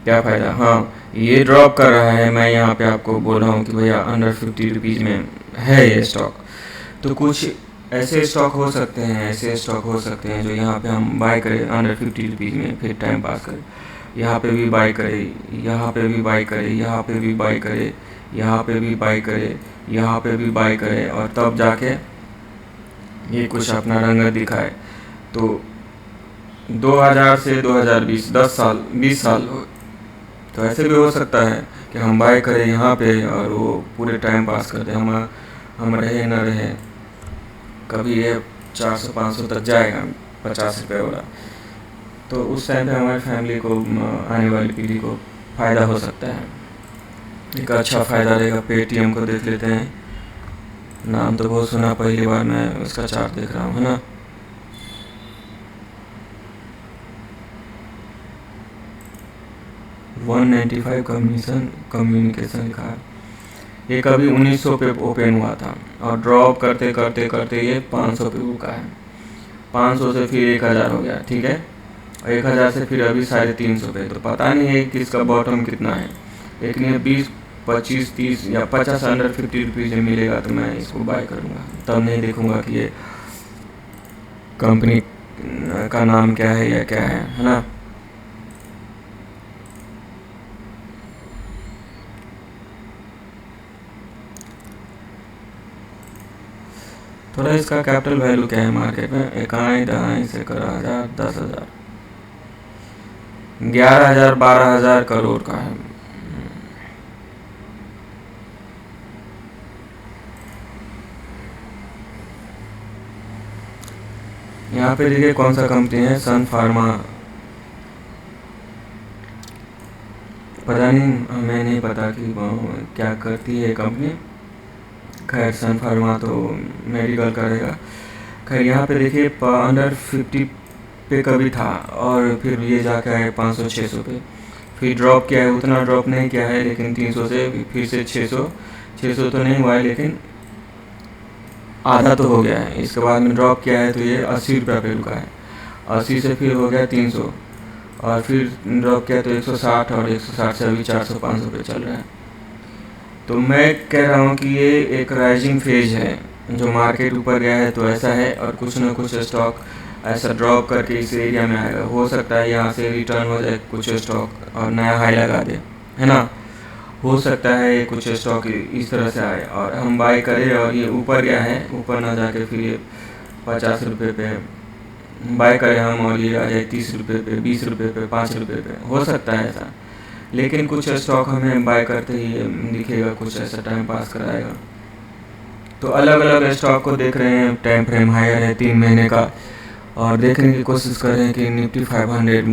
क्या फ़ायदा। हाँ, ये ड्रॉप कर रहा है, मैं यहाँ पे आपको बोल रहा हूँ कि भैया अंडर 50 रुपीज़ में है ये स्टॉक। तो कुछ ऐसे स्टॉक हो सकते हैं, ऐसे स्टॉक हो सकते हैं जो यहाँ पे हम बाय करें अंडर 50 रुपीज़ में, फिर टाइम पास करें, यहाँ पे भी बाय करें, यहाँ पे भी बाय करें, यहाँ पे भी बाय करें, यहाँ पे भी बाय करें, यहाँ पे भी बाय करें, और तब जाके ये कुछ अपना रंग दिखाए। तो 2000 से 2020 10 साल 20 साल हो, तो ऐसे भी हो सकता है कि हम बाय करें यहाँ पे और वो पूरे टाइम पास कर दें, हम रहे न रहे, कभी ये 400-500 तक जाएगा 50 रुपये वाला, तो उस टाइम पे हमारी फैमिली को, आने वाली पीढ़ी को फ़ायदा हो सकता है। एक अच्छा फ़ायदा रहेगा। पेटीएम को देख लेते हैं, नाम तो बहुत सुना, पहली बार मैं उसका चार्ट देख रहा हूँ, है ना। $195 कम्युनिकेशन लिखा है। ये कभी 1900 पे ओपन हुआ था और ड्रॉप करते करते करते ये 500 पे रुका है। 500 से फिर 1000 हो गया, ठीक है, और 1000 से फिर अभी 350 पे। तो पता नहीं है कि इसका बॉटम कितना है, लेकिन ये 20, 25, 30 या 50 अंडर 50 रुपीज़ में मिलेगा तो मैं इसको बाय करूँगा। तब नहीं देखूँगा कि ये कंपनी का नाम क्या है या क्या है ना। थोड़ा इसका कैपिटल वैल्यू क्या है मार्केट में, 1 दहाई से 10,000 10,000 11,000 12,000 करोड़ का है। यहाँ पे देखिए कौन सा कंपनी है, सन फार्मा, पता नहीं, हमें नहीं पता कि वो क्या करती है कंपनी। खैर सन फार्मा तो मेडिकल करेगा। खैर यहाँ पे देखिए अंडर 50 पे कभी था और फिर ये जाके आए 500-600 पे, फिर ड्रॉप किया है, उतना ड्रॉप नहीं किया है, लेकिन 300 से फिर से 600 तो नहीं हुआ है, लेकिन आधा तो हो गया है। इसके बाद में ड्रॉप किया है तो ये 80 रुपये पे रुका है, 80 से फिर हो गया 300, और फिर ड्रॉप किया तो 160, और 160 से अभी 400-500 पे चल रहा है। तो मैं कह रहा हूँ कि ये एक राइजिंग फेज है, जो मार्केट ऊपर गया है तो ऐसा है, और कुछ ना कुछ स्टॉक ऐसा ड्रॉप करके इस एरिया में आएगा। हो सकता है यहाँ से रिटर्न हो जाए कुछ स्टॉक और नया हाई लगा दे, है ना। हो सकता है कुछ स्टॉक इस तरह से आए और हम बाय करें, और ये ऊपर गया है, ऊपर ना जाके फिर ये 50 रुपये पे बाय करें हम, और ये आ जाए 30 रुपये पे, 20 रुपये पे, 5 रुपये पे, हो सकता है ऐसा। लेकिन कुछ स्टॉक हमें बाय करते ही दिखेगा कुछ ऐसा टाइम पास कराएगा। तो अलग अलग स्टॉक को देख रहे हैं, टाइम फ्रेम हायर है 3 महीने का, और देखने की कोशिश कर रहे हैं कि निफ्टी 500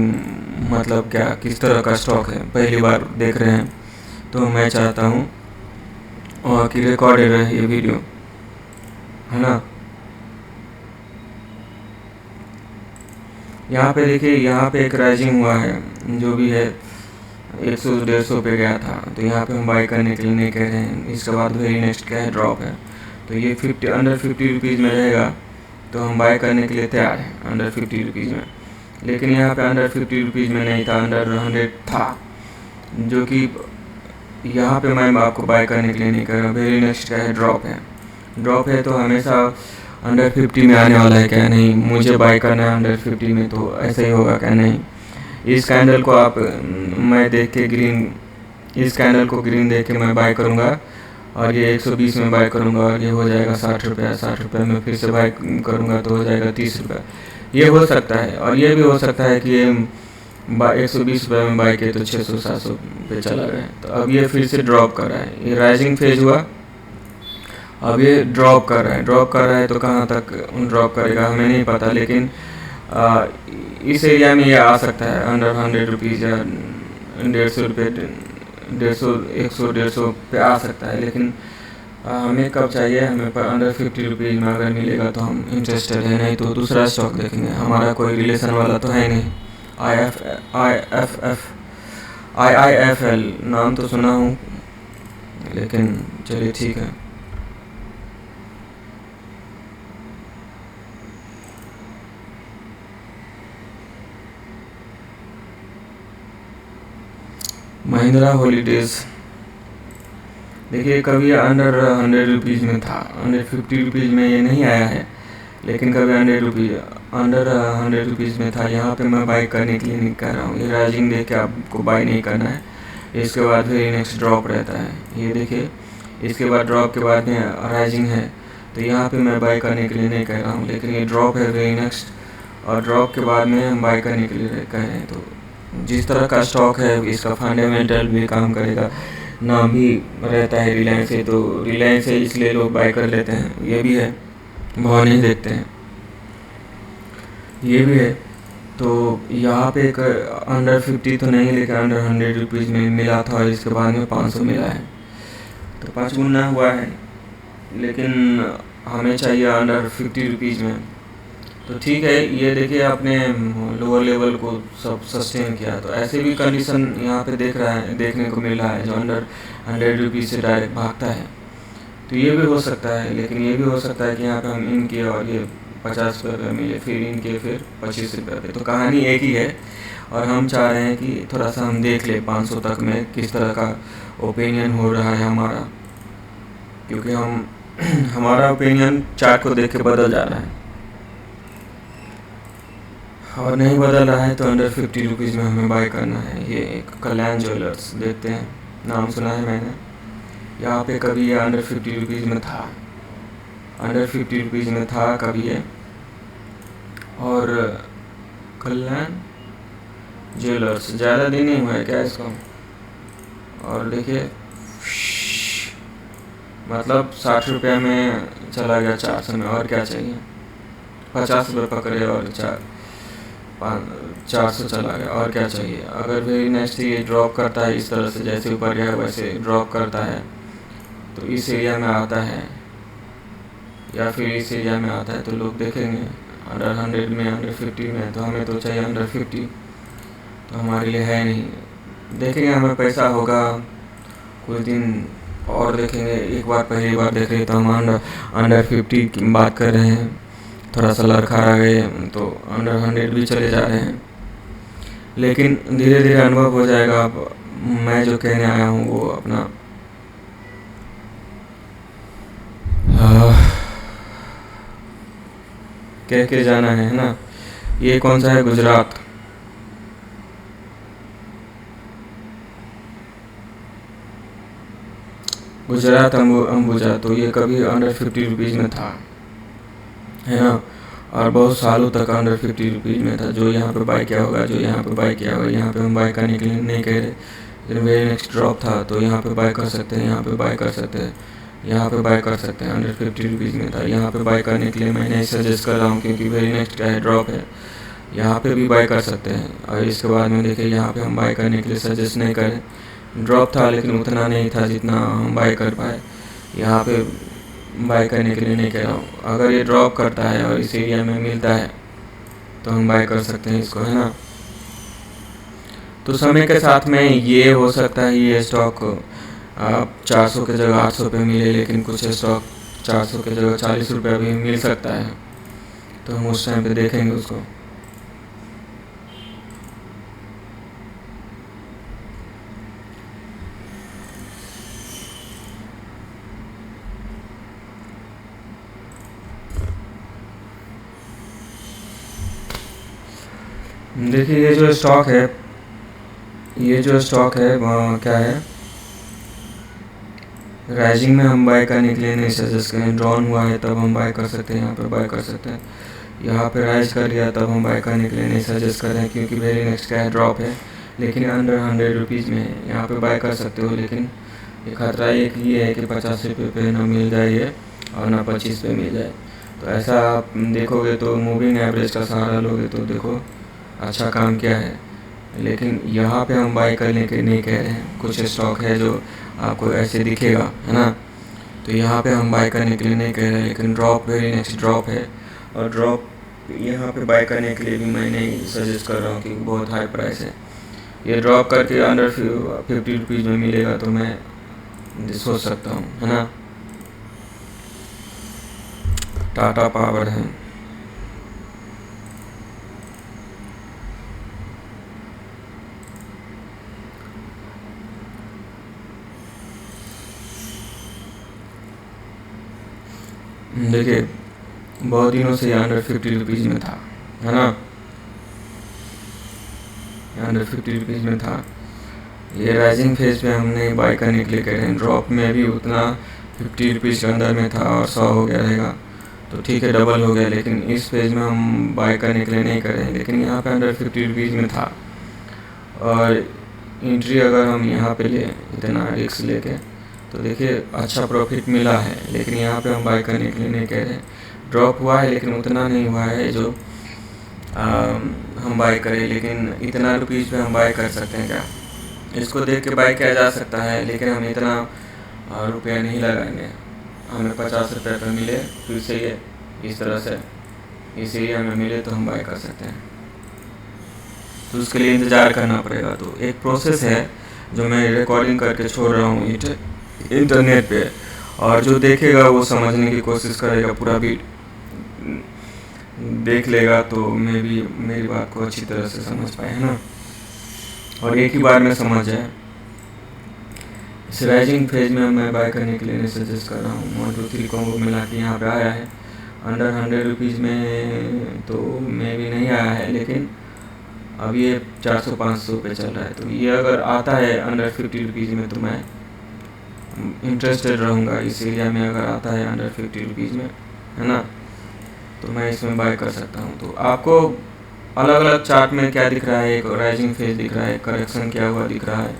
मतलब क्या, किस तरह का स्टॉक है, पहली बार देख रहे हैं। तो मैं चाहता हूँ और कि रिकॉर्डेड रहे ये वीडियो, है ना। यहाँ पे देखिए, यहाँ पे एक राइजिंग हुआ है, जो भी है 100-150 पे गया था, तो यहाँ पे हम बाय करने के लिए नहीं कह रहे हैं। इसके बाद वेरी नेक्स्ट क्या है, ड्रॉप है, तो ये अंडर 50 रुपीज़ में रहेगा तो हम बाय करने के लिए तैयार हैं अंडर 50 रुपीज़ में। लेकिन यहाँ पे अंडर 50 रुपीज़ में नहीं था, अंडर 100 था, जो कि यहाँ पे मैं आपको बाय करने के लिए नहीं कर रहा। वेरी नेक्स्ट क्या है, ड्रॉप है तो हमेशा अंडर 50 में आने वाला है क्या, नहीं मुझे बाय करना है अंडर 50 में, तो ऐसा ही होगा क्या, नहीं। इस कैंडल को आप मैं देख के ग्रीन, इस कैंडल को ग्रीन देख के मैं बाय करूँगा, और ये 120 में बाय करूँगा, और ये हो जाएगा 60 रुपये। 60 रुपये में फिर से बाय करूँगा तो हो जाएगा 30 रुपये। ये हो सकता है, और ये भी हो सकता है कि ये 120 रुपये में बाय किए तो 600-700 पे चला गया। तो अब ये फिर से ड्रॉप कर रहा है, ये राइजिंग फेज हुआ, अब ये ड्रॉप कर रहा है। तो कहाँ तक ड्रॉप करेगा हमें नहीं पता, लेकिन इस एरिया में ये आ सकता है अंडर 100 रुपीज़ या 150 रुपये, 100-150 पे आ सकता है। लेकिन हमें कब चाहिए, हमें पर अंडर 50 रुपीज़ में अगर मिलेगा तो हम इंटरेस्टेड है, नहीं तो दूसरा स्टॉक देखेंगे। हमारा कोई रिलेशन वाला तो है नहीं। IIFL नाम तो सुना हूँ, लेकिन चलिए ठीक है। महिंद्रा हॉलीडेज देखिए, कभी अंडर 100 रुपीज़ में था, अंडर 50 रुपीज़ में ये नहीं आया है, लेकिन कभी 100 रुपीज़ अंडर 100 रुपीज़ में था। यहाँ पे मैं बाई करने के लिए नहीं कह रहा हूँ। ये राइजिंग देख के आपको बाई नहीं करना है। इसके बाद फिर नेक्स्ट ड्रॉप रहता है, ये देखिए। इसके बाद ड्रॉप के बाद में राइजिंग है, तो यहाँ पे मैं बाई करने के लिए नहीं कह रहा हूँ, लेकिन ये ड्रॉप है वेरी नेक्स्ट, और ड्रॉप के बाद में हम बाई करने के लिए कह रहे हैं। तो जिस तरह का स्टॉक है इसका फंडामेंटल भी काम करेगा, नाम भी रहता है रिलायंस है, तो रिलायंस है इसलिए लोग बाई कर लेते हैं, ये भी है। भाव नहीं देखते हैं, ये भी है। तो यहाँ पे एक अंडर 50 तो नहीं, लेकिन अंडर 100 रुपीज़ में मिला था, और इसके बाद में 500 मिला है, तो 5 गुना हुआ है। लेकिन हमें चाहिए अंडर 50 रुपीज़ में, तो ठीक है। ये देखिए आपने लोअर लेवल को सब सस्टेन किया, तो ऐसे भी कंडीशन यहाँ पे देखने को मिल रहा है, जो अंडर 100 रुपीज़ से डायरेक्ट भागता है। तो ये भी हो सकता है, लेकिन ये भी हो सकता है कि यहाँ पे हम इनके और ये 50 रुपये पे मिले, फिर इनके फिर 25 रुपये पे। तो कहानी एक ही है, और हम चाह रहे हैं कि थोड़ा सा हम देख ले 500 तक में किस तरह का ओपिनियन हो रहा है हमारा, क्योंकि हम हमारा ओपिनियन चार्ट को देख के बदल जा रहा है, और नहीं बदल रहा है तो अंडर 50 रुपीज़ में हमें बाय करना है। ये कल्याण ज्वेलर्स देखते हैं, नाम सुना है मैंने। यहाँ पे कभी ये अंडर 50 रुपीज़ में था, अंडर 50 रुपीज़ में था कभी ये। और कल्याण ज्वेलर्स ज़्यादा दिन नहीं हुआ है क्या इसको, और देखिए मतलब 60 रुपये में चला गया 400 में, और क्या चाहिए। 50 रुपये पकड़े और 400 चला गया, और क्या चाहिए। अगर भी नेक्स्ट ये ड्रॉप करता है इस तरह से, जैसे ऊपर गया वैसे ड्रॉप करता है, तो इस एरिया में आता है या फिर इस एरिया में आता है, तो लोग देखेंगे अंडर 100 में, अंडर 50 में, तो हमें तो चाहिए अंडर 50, तो हमारे लिए है नहीं। देखेंगे, हमें पैसा होगा कुछ दिन और देखेंगे। एक बार पहली बार देख रहे तो हम अंडर 50 की बात कर रहे हैं, थोड़ा सा लड़खड़ा गए तो अंडर 100 भी चले जा रहे हैं, लेकिन धीरे धीरे अनुभव हो जाएगा। अब मैं जो कहने आया हूँ वो अपना कह के जाना है ना। ये कौन सा है, गुजरात। गुजरात अंबुजा, तो ये कभी अंडर 50 रुपीज़ में था, है ना, और बहुत सालों तक अंडर 50 रुपीज़ में था। जो यहाँ पे बाय किया होगा, जो यहाँ पे बाय किया होगा, यहाँ पे हम बाय करने के लिए नहीं कह रहे, लेकिन वेरी नेक्स्ट ड्रॉप था, तो यहाँ पे बाय कर सकते हैं, यहाँ पे बाय कर सकते हैं, यहाँ पे बाय कर सकते हैं। अंडर 50 रुपीज़ में था, यहाँ पे बाय करने के लिए मैं नहीं सजेस्ट कर रहा हूँ, क्योंकि वेरी नेक्स्ट क्या है, ड्रॉप है, यहाँ पे भी बाय कर सकते हैं। और इसके बाद में देखिए यहाँ पे हम बाय करने के लिए सजेस्ट नहीं करें। ड्रॉप था लेकिन उतना नहीं था जितना हम बाय कर पाए, यहाँ पे बाय करने के लिए नहीं कह रहा हूँ। अगर ये ड्रॉप करता है और इस एरिया में मिलता है तो हम बाय कर सकते हैं इसको, है ना। तो समय के साथ में ये हो सकता है ये स्टॉक 400 के जगह 800 पे मिले, लेकिन कुछ स्टॉक 400 के जगह 40 रुपये भी मिल सकता है, तो हम उस टाइम पे देखेंगे उसको। देखिए ये जो स्टॉक है, वहाँ क्या है, राइजिंग में हम बाय करने के लिए नहीं सजेस्ट करें। ड्रॉन हुआ है तब हम बाय कर सकते हैं, यहाँ पे बाय कर सकते हैं। यहाँ पे राइज कर लिया तब हम बाय करने के लिए नहीं सजेस्ट करें, क्योंकि वेरी नेक्स्ट क्या है, ड्रॉप है। लेकिन अंडर 100 रुपीज़ में यहाँ पे बाय कर सकते हो, लेकिन ये खतरा एक ये है कि 50 रुपये पे ना मिल जाए ये, और ना 25 पे मिल जाए। तो ऐसा आप देखोगे तो मूविंग एवरेज का सहारा लोगे तो देखो अच्छा काम किया है, लेकिन यहाँ पे हम बाय करने के नहीं कह रहे हैं। कुछ स्टॉक है जो आपको ऐसे दिखेगा, है ना, तो यहाँ पे हम बाय करने के लिए नहीं कह रहे, लेकिन ड्रॉप वेरी नेक्स्ट ड्रॉप है, और ड्रॉप यहाँ पे बाय करने के लिए भी मैं नहीं सजेस्ट कर रहा हूँ, क्योंकि बहुत हाई प्राइस है। ये ड्रॉप करके अंडर 50 रुपीज़ में मिलेगा तो मैं सोच सकता हूँ, है ना। टाटा पावर है, देखिए बहुत दिनों से अंडर 50 रुपीज़ में था, है ना, अंडर 50 रुपीज़ में था। ये राइजिंग फेज पे हमने बाय करने के लिए कह रहे हैं। ड्रॉप में भी उतना 50 रुपीज़ के अंदर में था और 100 हो गया रहेगा तो ठीक है, डबल हो गया। लेकिन इस पेज में हम बाय करने के लिए नहीं कर रहे हैं, लेकिन यहाँ पे अंडर 50 रुपीज़ में था और एंट्री अगर हम यहाँ पे ले इतना रिस्क लेके तो देखिए अच्छा प्रॉफिट मिला है। लेकिन यहाँ पे हम बाय करने के लिए नहीं कह रहे हैं। ड्रॉप हुआ है लेकिन उतना नहीं हुआ है जो हम बाय करें, लेकिन इतना रुपीज़ पे हम बाय कर सकते हैं क्या? इसको देख के बाय किया जा सकता है, लेकिन हम इतना रुपया नहीं लगाएंगे। हमें 50 रुपये पर मिले फिर से ये इस तरह से इस एरिया में मिले तो हम बाय कर सकते हैं। तो उसके लिए इंतज़ार करना पड़ेगा। तो एक प्रोसेस है जो मैं रिकॉर्डिंग करके छोड़ रहा हूँ इंटरनेट पे, और जो देखेगा वो समझने की कोशिश करेगा, पूरा भी देख लेगा तो मैं भी मेरी बात को अच्छी तरह से समझ पाए, है ना, और एक ही बार में समझ जाए। इस राइजिंग फेज में मैं बाय करने के लिए नहीं सजेस्ट कर रहा हूँ। 1 2 3 कॉम्बो मिला के यहाँ पे आया है अंडर 100 रुपीज़ में, तो मे भी नहीं आया है, लेकिन अब ये 400-500 पे चल रहा है। तो ये अगर आता है अंडर 50 रुपीज़ में तो मैं इंटरेस्टेड रहूँगा इस एरिया में। अगर आता है अंडर 50 रुपीज़ में, है ना, तो मैं इसमें बाय कर सकता हूँ। तो आपको अलग अलग चार्ट में क्या दिख रहा है, एक राइजिंग फेज दिख रहा है, करेक्शन किया हुआ दिख रहा है,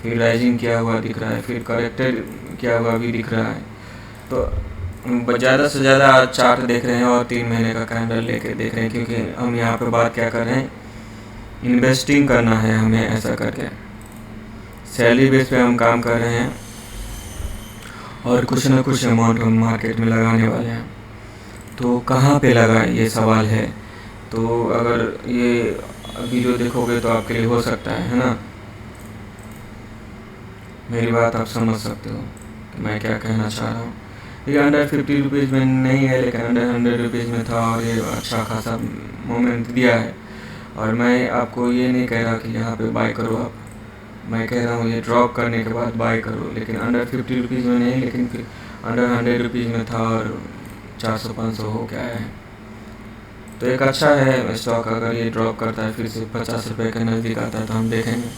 फिर राइजिंग किया हुआ दिख रहा है, फिर करेक्टेड किया हुआ भी दिख रहा है। तो ज़्यादा से ज़्यादा चार्ट देख रहे हैं और 3 महीने का कैंडल लेके देख रहे हैं, क्योंकि हम यहाँ पे बात क्या कर रहे हैं, इन्वेस्टिंग करना है हमें। ऐसा करके सैलरी बेस पे हम काम कर रहे हैं और कुछ ना कुछ अमाउंट हम मार्केट में लगाने वाले हैं। तो कहाँ पे लगाएं ये सवाल है। तो अगर ये वीडियो देखोगे तो आपके लिए हो सकता है ना, मेरी बात आप समझ सकते हो कि मैं क्या कहना चाह रहा हूँ। ये अंडर 50 रुपीज़ में नहीं है, लेकिन अंडर 100 रुपीज़ में था और ये अच्छा खासा मोमेंट दिया है। और मैं आपको ये नहीं कह रहा कि यहाँ पे बाय करो आप, मैं कह रहा हूँ ये ड्रॉप करने के बाद बाय करो, लेकिन अंडर 50 रुपीज़ में नहीं, लेकिन फिर अंडर 100 रुपीज़ में था और 400-500 हो गया है। तो एक अच्छा है स्टॉक। अगर ये ड्रॉप करता है फिर से 50 रुपये के नज़दीक आता है तो हम देखेंगे।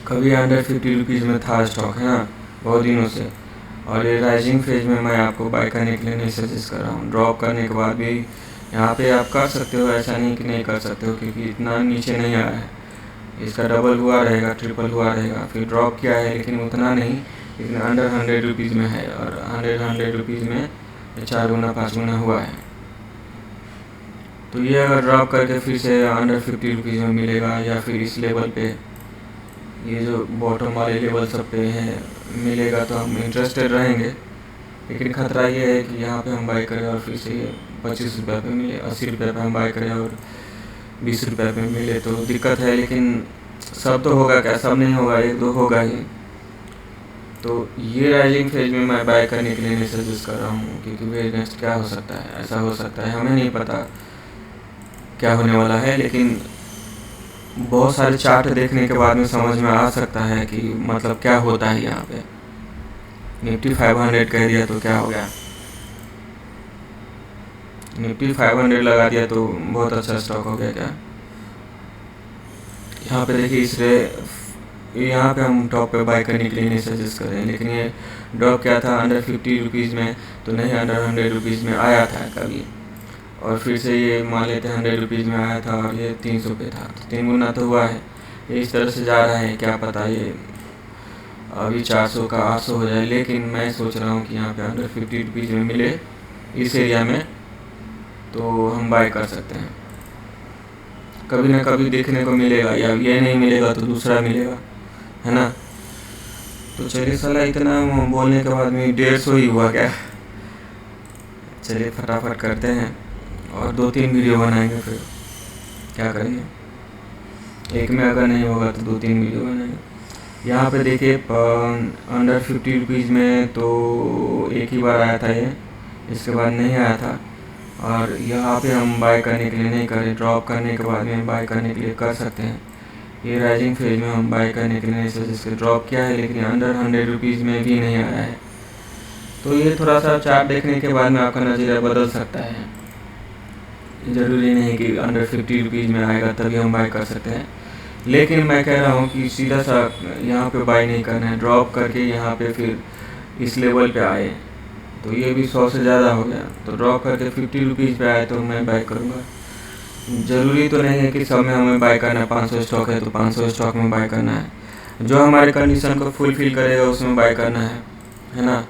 कभी अंडर 50 रुपीज़ में था स्टॉक, है ना, बहुत दिनों से। और ये राइजिंग फेज में मैं आपको बाय करने के लिए नहीं सजेस्ट कर रहा हूँ। ड्रॉप करने के बाद भी यहाँ पे आप कर सकते हो, ऐसा नहीं कि नहीं कर सकते हो, क्योंकि इतना नीचे नहीं आया है। इसका डबल हुआ रहेगा, ट्रिपल हुआ रहेगा। फिर ड्रॉप किया है लेकिन उतना नहीं, लेकिन अंडर 100 रुपीज़ में है और 100 रुपीज़ में 4 गुना 5 गुना हुआ है। तो ये अगर ड्रॉप करके फिर से अंडर 50 रुपीज़ में मिलेगा या फिर इस लेवल पे, ये जो बॉटम वाले लेवल सब पे है, मिलेगा तो हम इंटरेस्टेड रहेंगे। लेकिन ख़तरा ये है कि यहाँ पे हम बाय करें और फिर से ये 25 रुपये पे मिले, 80 रुपये पे हम बाय करें और 20 रुपये पे मिले, तो दिक्कत है। लेकिन सब तो होगा क्या, सब नहीं होगा, 1-2 होगा ही। तो ये राइजिंग फेज में मैं बाय करने के लिए नहीं सजेस्ट कर रहा हूँ, क्योंकि वे नेक्स्ट क्या हो सकता है, ऐसा हो सकता है, हमें नहीं पता क्या होने वाला है। लेकिन बहुत सारे चार्ट देखने के बाद में समझ में आ सकता है कि मतलब क्या होता है यहाँ पे। निफ्टी 500 कह दिया तो क्या हो गया, निफ्टी 500 लगा दिया तो बहुत अच्छा स्टॉक हो गया क्या? यहाँ पे देखिए यहाँ पे हम टॉप पे बाय करने के लिए नहीं सजेस्ट कर रहे हैं। लेकिन ये ड्रॉप क्या था अंडर 50 रुपीज़ में, तो नहीं अंडर 100 रुपीज़ में आया था कभी, और फिर से ये मान लेते हैं 100 रुपीज़ में आया था और ये 300 पे था, तो 3 गुना तो हुआ है। ये इस तरह से जा रहा है, क्या पता ये अभी 400 का 800 हो जाए। लेकिन मैं सोच रहा हूँ कि यहाँ पे अंडर 50 रुपीज़ में मिले इस एरिया में तो हम बाय कर सकते हैं। कभी ना कभी देखने को मिलेगा, या ये नहीं मिलेगा तो दूसरा मिलेगा, है ना। तो चलिए साला इतना बोलने के बाद में 150 ही हुआ क्या। चलिए फटाफट करते हैं और 2-3 वीडियो बनाएंगे, फिर क्या करेंगे, एक में अगर नहीं होगा तो 2-3 वीडियो बनाएंगे। यहाँ पे देखिए अंडर 50 रुपीज़ में तो एक ही बार आया था ये, इसके बाद नहीं आया था। और यहाँ पे हम बाय करने के लिए नहीं करें, ड्रॉप करने के बाद में बाय करने के लिए कर सकते हैं। ये राइजिंग फेज में हम बाय करने के लिए नहीं सोचे, इसके ड्रॉप किया है लेकिन अंडर 100 रुपीज़ में भी नहीं आया है। तो ये थोड़ा सा चार्ट देखने के बाद में आपका नज़रिया बदल सकता है। ज़रूरी नहीं कि अंडर 50 रुपीज़ में आएगा तभी हम बाय कर सकते हैं, लेकिन मैं कह रहा हूँ कि सीधा सा यहाँ पे बाय नहीं करना है, ड्रॉप करके यहाँ पे फिर इस लेवल पे आए तो ये भी 100 से ज़्यादा हो गया। तो ड्रॉप करके 50 रुपीज़ पे आए तो मैं बाय करूँगा। ज़रूरी तो नहीं है कि सब में हमें बाय करना है। 500 स्टॉक है तो 500 स्टॉक में बाय करना है, जो हमारे कंडीशन को फुलफिल करेगा उसमें बाय करना है ना।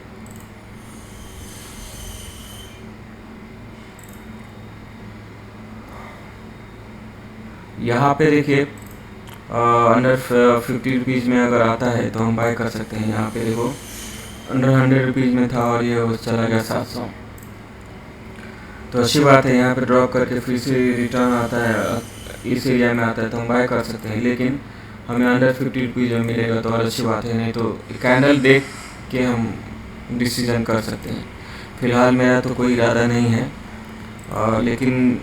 यहाँ पे देखिए अंडर 50 रुपीज़ में अगर आता है तो हम बाय कर सकते हैं। यहाँ पे देखो अंडर 100 रुपीज़ में था और ये चला गया 700, तो अच्छी बात है। यहाँ पे ड्रॉप करके फिर से रिटर्न आता है, इस एरिया में आता है तो हम बाय कर सकते हैं, लेकिन हमें अंडर 50 रुपीज़ में मिलेगा तो और अच्छी बात है। नहीं तो कैंडल देख के हम डिसीजन कर सकते हैं। फ़िलहाल मेरा तो कोई इरादा नहीं है, लेकिन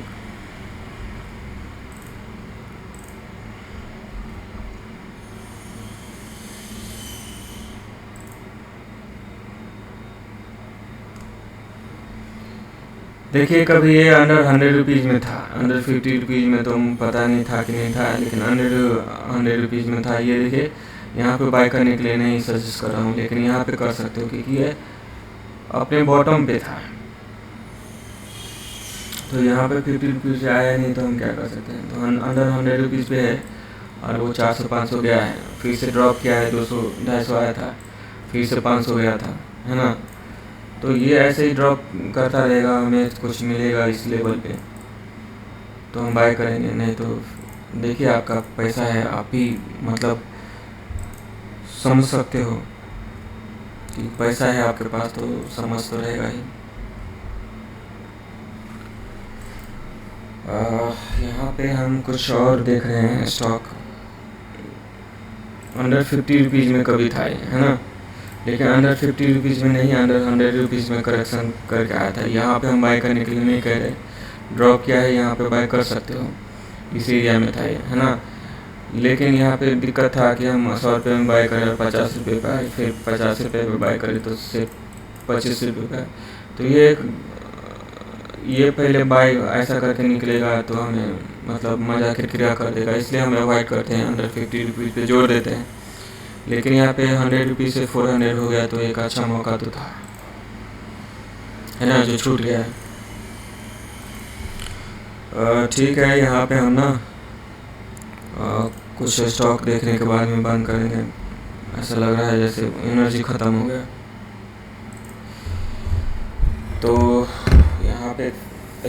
देखिए कभी ये अंडर 100 रुपीज़ में था, अंडर 50 रुपीज़ में तो पता नहीं था कि नहीं था, लेकिन अंडर 100 रुपीज़ में था। ये देखिए यहाँ पे बाय करने के लिए नहीं सजेस्ट कर रहा हूँ, लेकिन यहाँ पे कर सकते हो क्योंकि ये अपने बॉटम पे था। तो यहाँ पे 50 रुपीज़ से आया नहीं तो हम क्या कर सकते हैं। तो अंडर 100 रुपीज़ पे है और वो 400-500 गया है, फिर से ड्रॉप किया है, 200-250 आया था, फिर से 500 गया था, है ना। तो ये ऐसे ही ड्रॉप करता रहेगा, हमें कुछ मिलेगा इस लेवल पे तो हम बाय करेंगे। नहीं तो देखिए आपका पैसा है, आप ही मतलब समझ सकते हो कि पैसा है आपके पास तो समझ तो रहेगा ही। यहाँ पे हम कुछ और देख रहे हैं स्टॉक। अंडर 50 रुपीज़ में कभी था है ना, लेकिन अंडर 50 रुपीज़ में नहीं, अंडर 100 रुपीज़ में करेक्शन करके आया था। यहाँ पे हम बाय करने के लिए नहीं कह रहे, ड्रॉप किया है, यहाँ पे बाय कर सकते हो, इस एरिया में था ये, है ना। लेकिन यहाँ पे दिक्कत था कि हम 100 रुपये में बाय करें और 50 रुपये का आए, फिर 50 रुपये पर बाय करें तो सिर्फ 25 रुपये का। तो ये पहले बाय ऐसा करके निकलेगा तो हमें मतलब मज़ा किरकिरा कर देगा, इसलिए हम अवॉइड करते हैं, अंडर 50 रुपीज़ पे जोड़ देते हैं। लेकिन यहाँ पे 100 रुपीज़ से 400 हो गया तो एक अच्छा मौका तो था, है ना, जो छूट गया है। ठीक है, यहाँ पे हम ना कुछ स्टॉक देखने के बाद में बंद करेंगे। ऐसा लग रहा है जैसे एनर्जी ख़त्म हो गया। तो यहाँ पे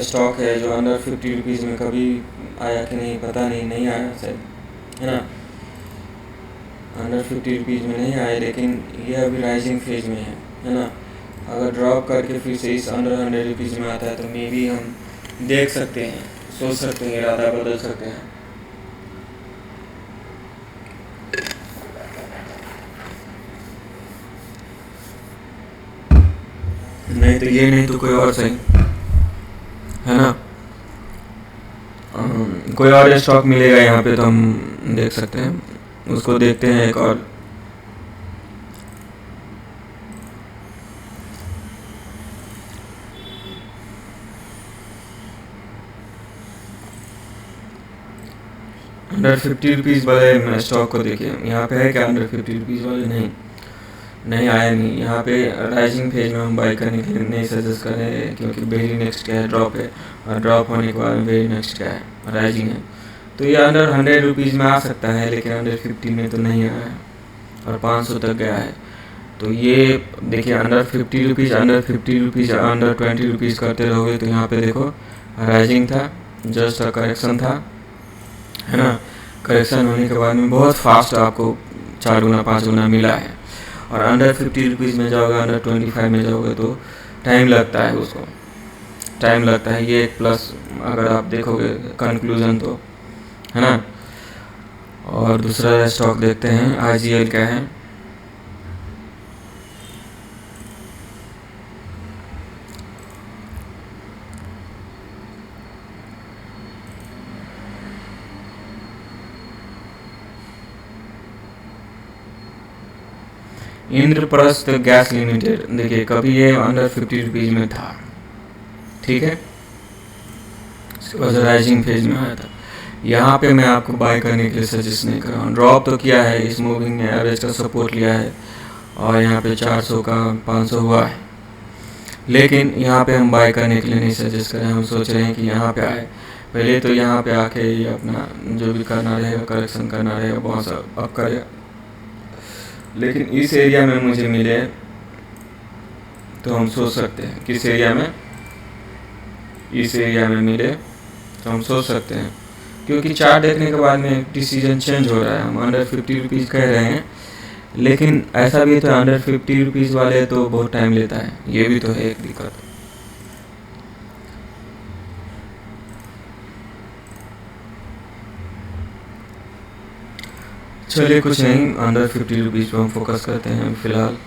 स्टॉक है जो अंडर 50 रुपीज़ में कभी आया कि नहीं पता नहीं आया शायद, है ना। अंडर 50 रुपीज़ में नहीं आए, लेकिन ये अभी राइजिंग फेज में है ना। अगर ड्रॉप करके फिर से इस अंडर 100 रुपीज़ में आता है तो मे बी हम देख सकते हैं, सोच सकते हैं, इरादा बदल सकते हैं। नहीं तो ये नहीं तो कोई और सही, है ना। कोई और स्टॉक मिलेगा यहाँ पे तो हम देख सकते हैं, उसको देखते हैं। एक और अंडर 50 रुपीज़ वाले स्टॉक को देखिए, यहाँ पे है क्या अंडर 50 रुपीज़ वाले? नहीं आया नहीं। यहाँ पे राइजिंग फेज में हम बाय करने के लिए नहीं सजेस्ट करें, क्योंकि वेरी नेक्स्ट क्या है, ड्रॉप है, और ड्रॉप होने के बाद वेरी नेक्स्ट क्या है, राइजिंग है। तो ये अंडर 100 रुपीज़ में आ सकता है, लेकिन अंडर 50 में तो नहीं आया है और 500 तक गया है। तो ये देखिए under 50 rupees, under 50 rupees, under 20 rupees करते रहोगे तो यहाँ पे देखो राइजिंग था, जस्ट करेक्शन था, है ना। करेक्शन होने के बाद में बहुत फास्ट आपको 4 गुना 5 गुना मिला है। और अंडर 50 रुपीज़ में जाओगे, अंडर 25 में जाओगे तो टाइम लगता है, उसको टाइम लगता है। ये एक प्लस अगर आप देखोगे कंक्लूजन तो, है ना। और दूसरा स्टॉक देखते हैं, IGL क्या है। इंद्रप्रस्थ गैस लिमिटेड, देखिए कभी ये अंडर 50 रुपीज़ में था, ठीक है, राइजिंग फेज में आया था। यहाँ पे मैं आपको बाय करने के लिए सजेस्ट नहीं कर रहा हूँ। ड्रॉप तो किया है, इस मूविंग ने एवरेज का सपोर्ट लिया है और यहाँ पे 400 का 500 हुआ है, लेकिन यहाँ पे हम बाय करने के लिए नहीं सजेस्ट कर रहे हैं। हम सोच रहे हैं कि यहाँ पे आए, पहले तो यहाँ पे आके ये अपना जो भी करना रहेगा, करेक्शन करना रहेगा, बहुत सा अप करेगा। लेकिन इस एरिया में मुझे मिले तो हम सोच सकते हैं, किस एरिया में, इस एरिया में मिले तो हम सोच सकते हैं, क्योंकि चार्ट देखने के बाद में डिसीजन चेंज हो रहा है। हम अंडर 50 रुपीज़ कह रहे हैं, लेकिन ऐसा भी तो अंडर 50 रुपीज़ वाले तो बहुत टाइम लेता है, ये भी तो है एक दिक्कत। चलिए कुछ नहीं, अंडर 50 रुपीज़ पर हम फोकस करते हैं फिलहाल।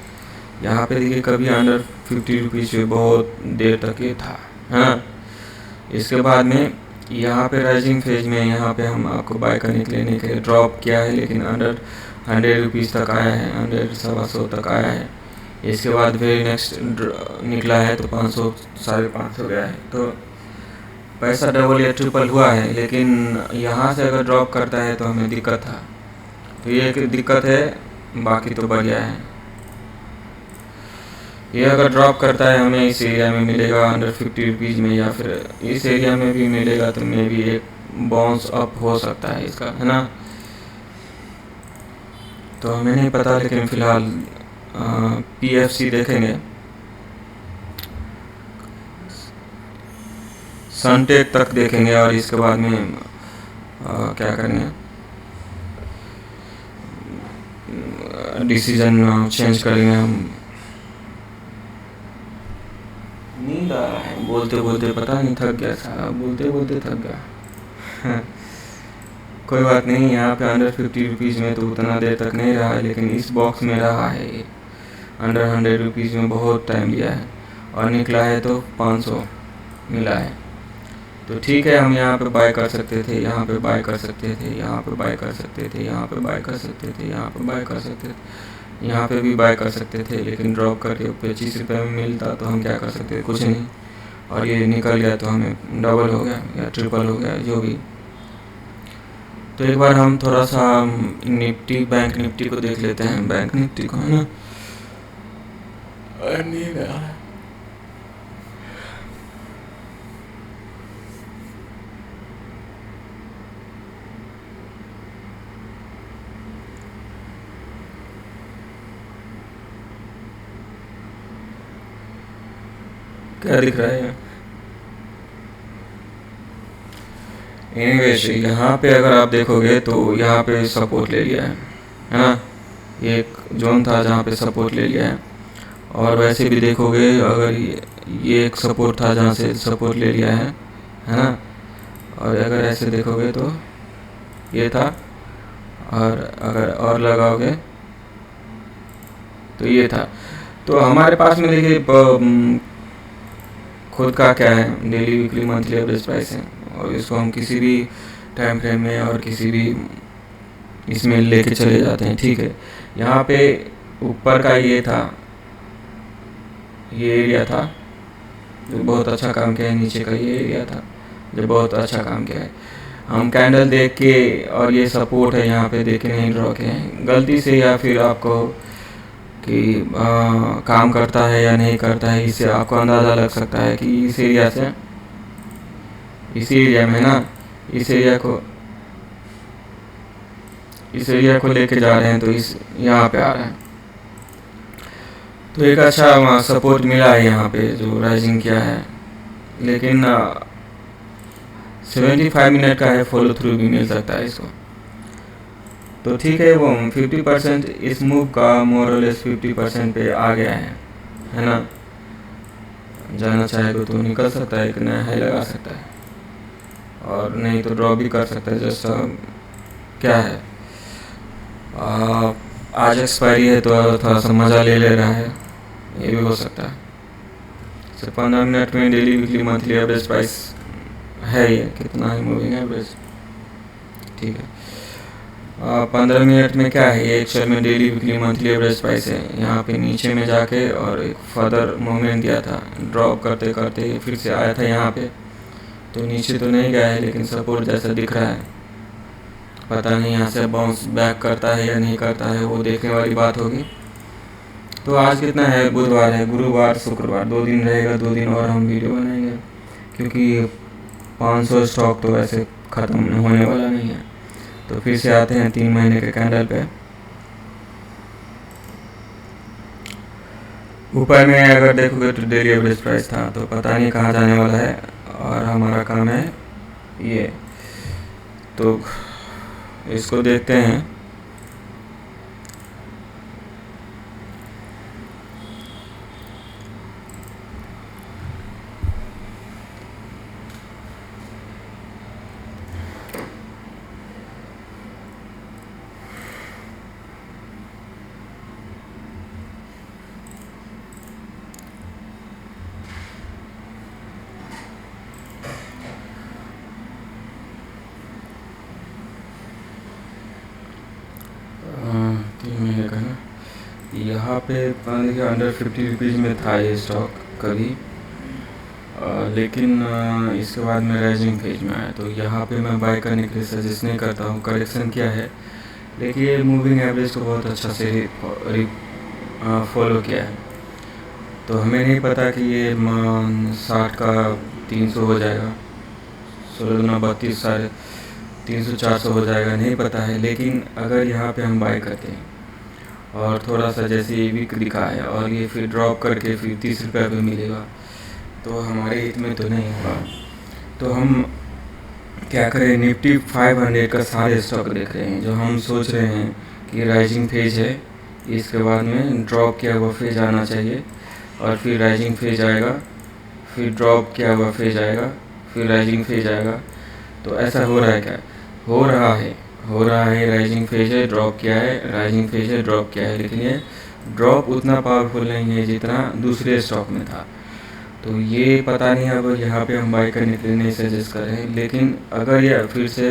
यहाँ पे देखिए कभी अंडर 50 रुपीज़ पे बहुत देर तक ये था, है ना। इसके बाद में यहाँ पे राइजिंग फेज में यहाँ पे हम आपको बाय करने के लिए नहीं करें, ड्रॉप किया है, लेकिन अंडर 100 रुपीज़ तक आया है, 100-125 तक आया है। इसके बाद फिर नेक्स्ट निकला है तो 500 550 गया है, तो पैसा डबल या ट्रिपल हुआ है। लेकिन यहाँ से अगर ड्रॉप करता है तो हमें दिक्कत था, तो ये एक दिक्कत है, बाकी तो बढ़िया है। ये अगर ड्रॉप करता है हमें इस एरिया में मिलेगा अंडर 50 रुपीज़ में, या फिर इस एरिया में भी मिलेगा तो मे भी एक बाउंस अप हो सकता है इसका, है ना। तो हमें नहीं पता, लेकिन फिलहाल PFC देखेंगे, सनटेक तक देखेंगे और इसके बाद में क्या करेंगे, डिसीजन चेंज करेंगे हम। नींद आ रहा है, बोलते बोलते पता नहीं थक गया साहब, बोलते बोलते थक गया। कोई बात नहीं, यहाँ पे अंडर 50 रुपीज़ में तो उतना देर तक नहीं रहा है, लेकिन इस बॉक्स में रहा है ये अंडर 100 रुपीज़ में बहुत टाइम लिया है और निकला है तो 500 मिला है। तो ठीक है, हम यहाँ पे बाय कर सकते थे, यहाँ पे बाय कर सकते थे, यहाँ पे बाय कर सकते थे, यहाँ पे बाय कर सकते थे, यहाँ पे बाय कर सकते थे, यहाँ पे भी बाय कर सकते थे, लेकिन ड्रॉप करके 25 रुपये में मिलता तो हम क्या कर सकते थे, कुछ नहीं। और ये निकल गया तो हमें डबल हो गया या ट्रिपल हो गया, जो भी। तो एक बार हम थोड़ा सा निफ्टी, बैंक निफ्टी को देख लेते हैं, बैंक निफ्टी को, है ना। क्या दिख रहा है एनीवेज, यहाँ पे अगर आप देखोगे तो यहाँ पे सपोर्ट ले लिया है ना। ये एक जोन था जहाँ पे सपोर्ट ले लिया है, और वैसे भी देखोगे अगर ये एक सपोर्ट था जहाँ से सपोर्ट ले लिया है ना। और अगर ऐसे देखोगे तो ये था, और अगर और लगाओगे तो ये था। तो हमारे पास में देखिए खुद का क्या है, daily, weekly, monthly average price है, और इसको हम किसी भी टाइम फ्रेम में और किसी भी इसमें लेके चले जाते हैं, ठीक है। यहाँ पे ऊपर का ये था, ये एरिया था जो बहुत अच्छा काम किया है, नीचे का ये एरिया था जो बहुत अच्छा काम किया है। हम कैंडल देख के और ये सपोर्ट है यहाँ पे देख के नहीं ड्रॉ किए हैं गलती से, या फिर आपको कि काम करता है या नहीं करता है, इससे आपको अंदाज़ा लग सकता है कि इस एरिया से, इस एरिया में ना, इस एरिया को लेके जा रहे हैं तो इस यहाँ पे आ रहा है। तो एक अच्छा सपोर्ट मिला है यहाँ पे जो राइजिंग किया है, लेकिन 75 मिनट का है, फॉलो थ्रू भी मिल सकता है इसको। तो ठीक है, वो 50% इस मूव का मोरलेस 50% पे आ गया है ना। जाना चाहेगा तो निकल सकता है, एक नया हाई लगा सकता है, और नहीं तो ड्रॉ भी कर सकता है। जस्ट क्या है, आज एक्सपायरी है तो थोड़ा सा मज़ा ले रहा है, ये भी हो सकता है। सिर्फ 15 मिनट में daily, weekly, monthly average price है ये, कितना है मूविंग एवरेज, ठीक है। 15 मिनट में क्या है, ये एक्चुअल में daily weekly monthly average price है। यहाँ पे नीचे में जाके और एक फर्दर मूवमेंट दिया था, ड्रॉप करते करते फिर से आया था यहाँ पे। तो नीचे तो नहीं गया है लेकिन सपोर्ट जैसा दिख रहा है। पता नहीं यहाँ से बाउंस बैक करता है या नहीं करता है, वो देखने वाली बात होगी। तो आज कितना है, बुधवार है, गुरुवार शुक्रवार 2 दिन रहेगा। 2 दिन और हम वीडियो बनाएंगे क्योंकि 500 स्टॉक तो ऐसे ख़त्म होने वाला नहीं है। तो फिर से आते हैं 3 महीने के कैंडल पे। ऊपर में अगर देखोगे तो डेली एवरेज प्राइस था, तो पता नहीं कहाँ जाने वाला है। और हमारा काम है ये, तो इसको देखते हैं। यहाँ पे देखिए अंडर 50 रुपीज़ में था ये स्टॉक कभी, लेकिन इसके बाद में राइजिंग फेज में आया। तो यहाँ पे मैं बाय करने के लिए सजेस्ट नहीं करता हूँ। करेक्शन किया है लेकिन ये मूविंग एवरेज को बहुत अच्छा से फॉलो किया है। तो हमें नहीं पता कि ये 60 का 300 हो जाएगा, 16 गुना 32 साढ़े 300 400 हो जाएगा, नहीं पता है। लेकिन अगर यहाँ पे हम बाय करते हैं और थोड़ा सा जैसे ये वीक दिखा है और ये फिर ड्रॉप करके फिर 30 रुपये पे मिलेगा, तो हमारे हित में तो नहीं होगा। तो हम क्या करें, निफ्टी 500 का सारे स्टॉक देख रहे हैं। जो हम सोच रहे हैं कि राइजिंग फेज है, इसके बाद में ड्रॉप किया हुआ फेज आना चाहिए और फिर राइजिंग फेज आएगा, फिर ड्रॉप किया हुआ फेज आएगा, फिर राइजिंग फेज आएगा। तो ऐसा हो रहा है क्या, हो रहा है राइजिंग फेज है, ड्रॉप किया है, राइजिंग फेज है, ड्रॉप किया है। लेकिन ये ड्रॉप उतना पावरफुल नहीं है जितना दूसरे स्टॉक में था। तो ये पता नहीं, अब यहाँ पे हम बाई करने के लिए नहीं सजेस्ट कर रहे हैं। लेकिन अगर ये फिर से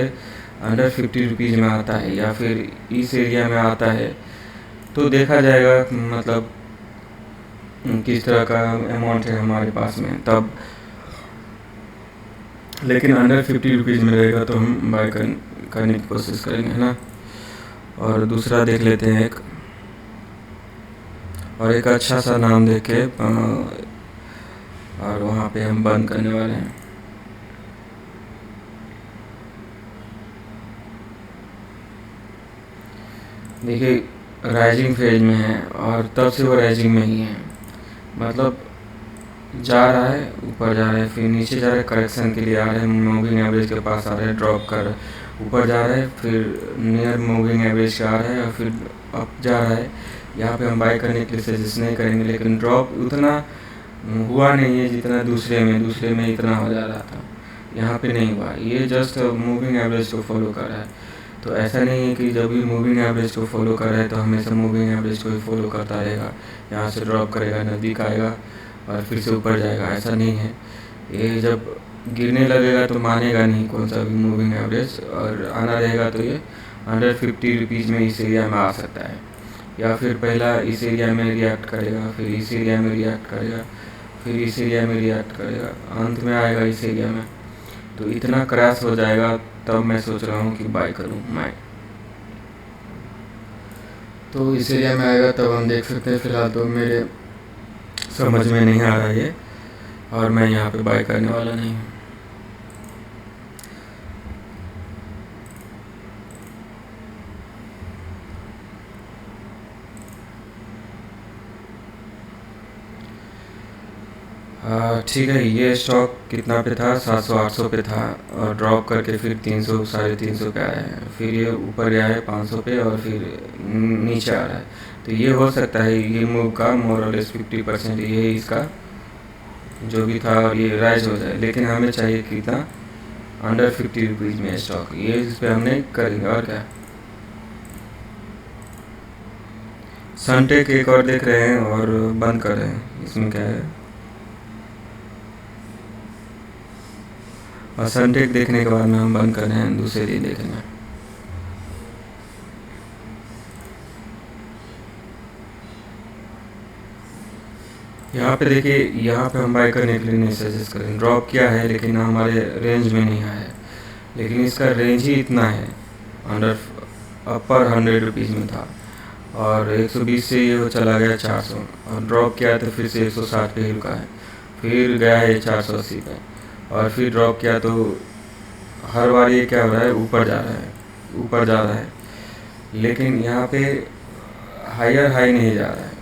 अंडर 50 रुपीज़ में आता है या फिर इस एरिया में आता है तो देखा जाएगा मतलब किस तरह का अमाउंट है हमारे पास में तब। लेकिन अंडर 50 रुपीज़ में रहेगा तो हम बाय करने की कोशिश करेंगे, है ना। और दूसरा देख लेते हैं एक अच्छा सा नाम देख के और वहाँ पे हम बंद करने वाले हैं। देखिए राइजिंग फेज में है और तब से वो राइजिंग में ही है, मतलब जा रहा है, ऊपर जा रहा है, फिर नीचे जा रहा है, करेक्शन के लिए आ रहे हैं, मूविंग एवरेज के पास आ रहे हैं, ड्रॉप कर ऊपर जा रहा है, फिर नियर मूविंग एवरेज का आ रहा है और फिर अप जा रहा है। यहाँ पे हम बाय करने के लिए सजेस्ट नहीं करेंगे। लेकिन ड्रॉप उतना हुआ नहीं है जितना दूसरे में इतना हो जा रहा था, यहाँ पे नहीं हुआ। ये जस्ट मूविंग एवरेज को फॉलो कर रहा है। तो ऐसा नहीं है कि जब भी मूविंग एवरेज को फॉलो कर रहा है तो हमेशा मूविंग एवरेज को ही फॉलो करता रहेगा, यहाँ से ड्रॉप करेगा, नज़दीक आएगा और फिर से ऊपर जाएगा, ऐसा नहीं है। ये जब गिरने लगेगा तो मानेगा नहीं कौन सा भी मूविंग एवरेज, और आना रहेगा तो ये अंडर 50 रुपीज़ में इस एरिया में आ सकता है, या फिर पहला इस एरिया में रिएक्ट करेगा, फिर इस एरिया में रिएक्ट करेगा, फिर इस एरिया में रिएक्ट करेगा, अंत में आएगा इस एरिया में। तो इतना क्रैश हो जाएगा तब मैं सोच रहा हूँ कि बाय करूँ मैं। तो इस एरिया में आएगा तब हम देख सकते हैं। फिलहाल तो मेरे समझ में नहीं आ रहा है और मैं यहाँ पे बाय करने वाला नहीं हूँ। ठीक है, ये स्टॉक कितना पे था, 700-800 पे था और ड्रॉप करके फिर 300 साढ़े 300 पे आया है, फिर ये ऊपर गया है 500 पे और फिर नीचे आ रहा है। तो ये हो सकता है ये मूव का मोरलेस 50% ये इसका जो भी था ये राइज हो जाए। लेकिन हमें चाहिए कितना, अंडर 50 रुपीज़ में स्टॉक, ये इस पर हमने करेंगे। और क्या, सनटेक एक और देख रहे हैं और बंद कर रहे हैं, इसमें क्या है। और सनटेक देखने के बाद में हम बंद कर रहे हैं, दूसरे दिन देखेंगे। यहाँ पे देखिए, यहाँ पे हम बाय करने के लिए नहीं सजेस्ट करें। ड्रॉप किया है लेकिन हमारे रेंज में नहीं आया है, लेकिन इसका रेंज ही इतना है, अंडर अपर 100 रुपीज़ में था, और 120 से ये चला गया 400, और ड्रॉप किया तो फिर से 160 पे ही रुका है, फिर गया है 480 पे, और फिर ड्रॉप किया तो हर बार ये क्या हो रहा है, ऊपर जा रहा है, ऊपर जा रहा है, लेकिन यहाँ पे हायर हाई नहीं जा रहा है।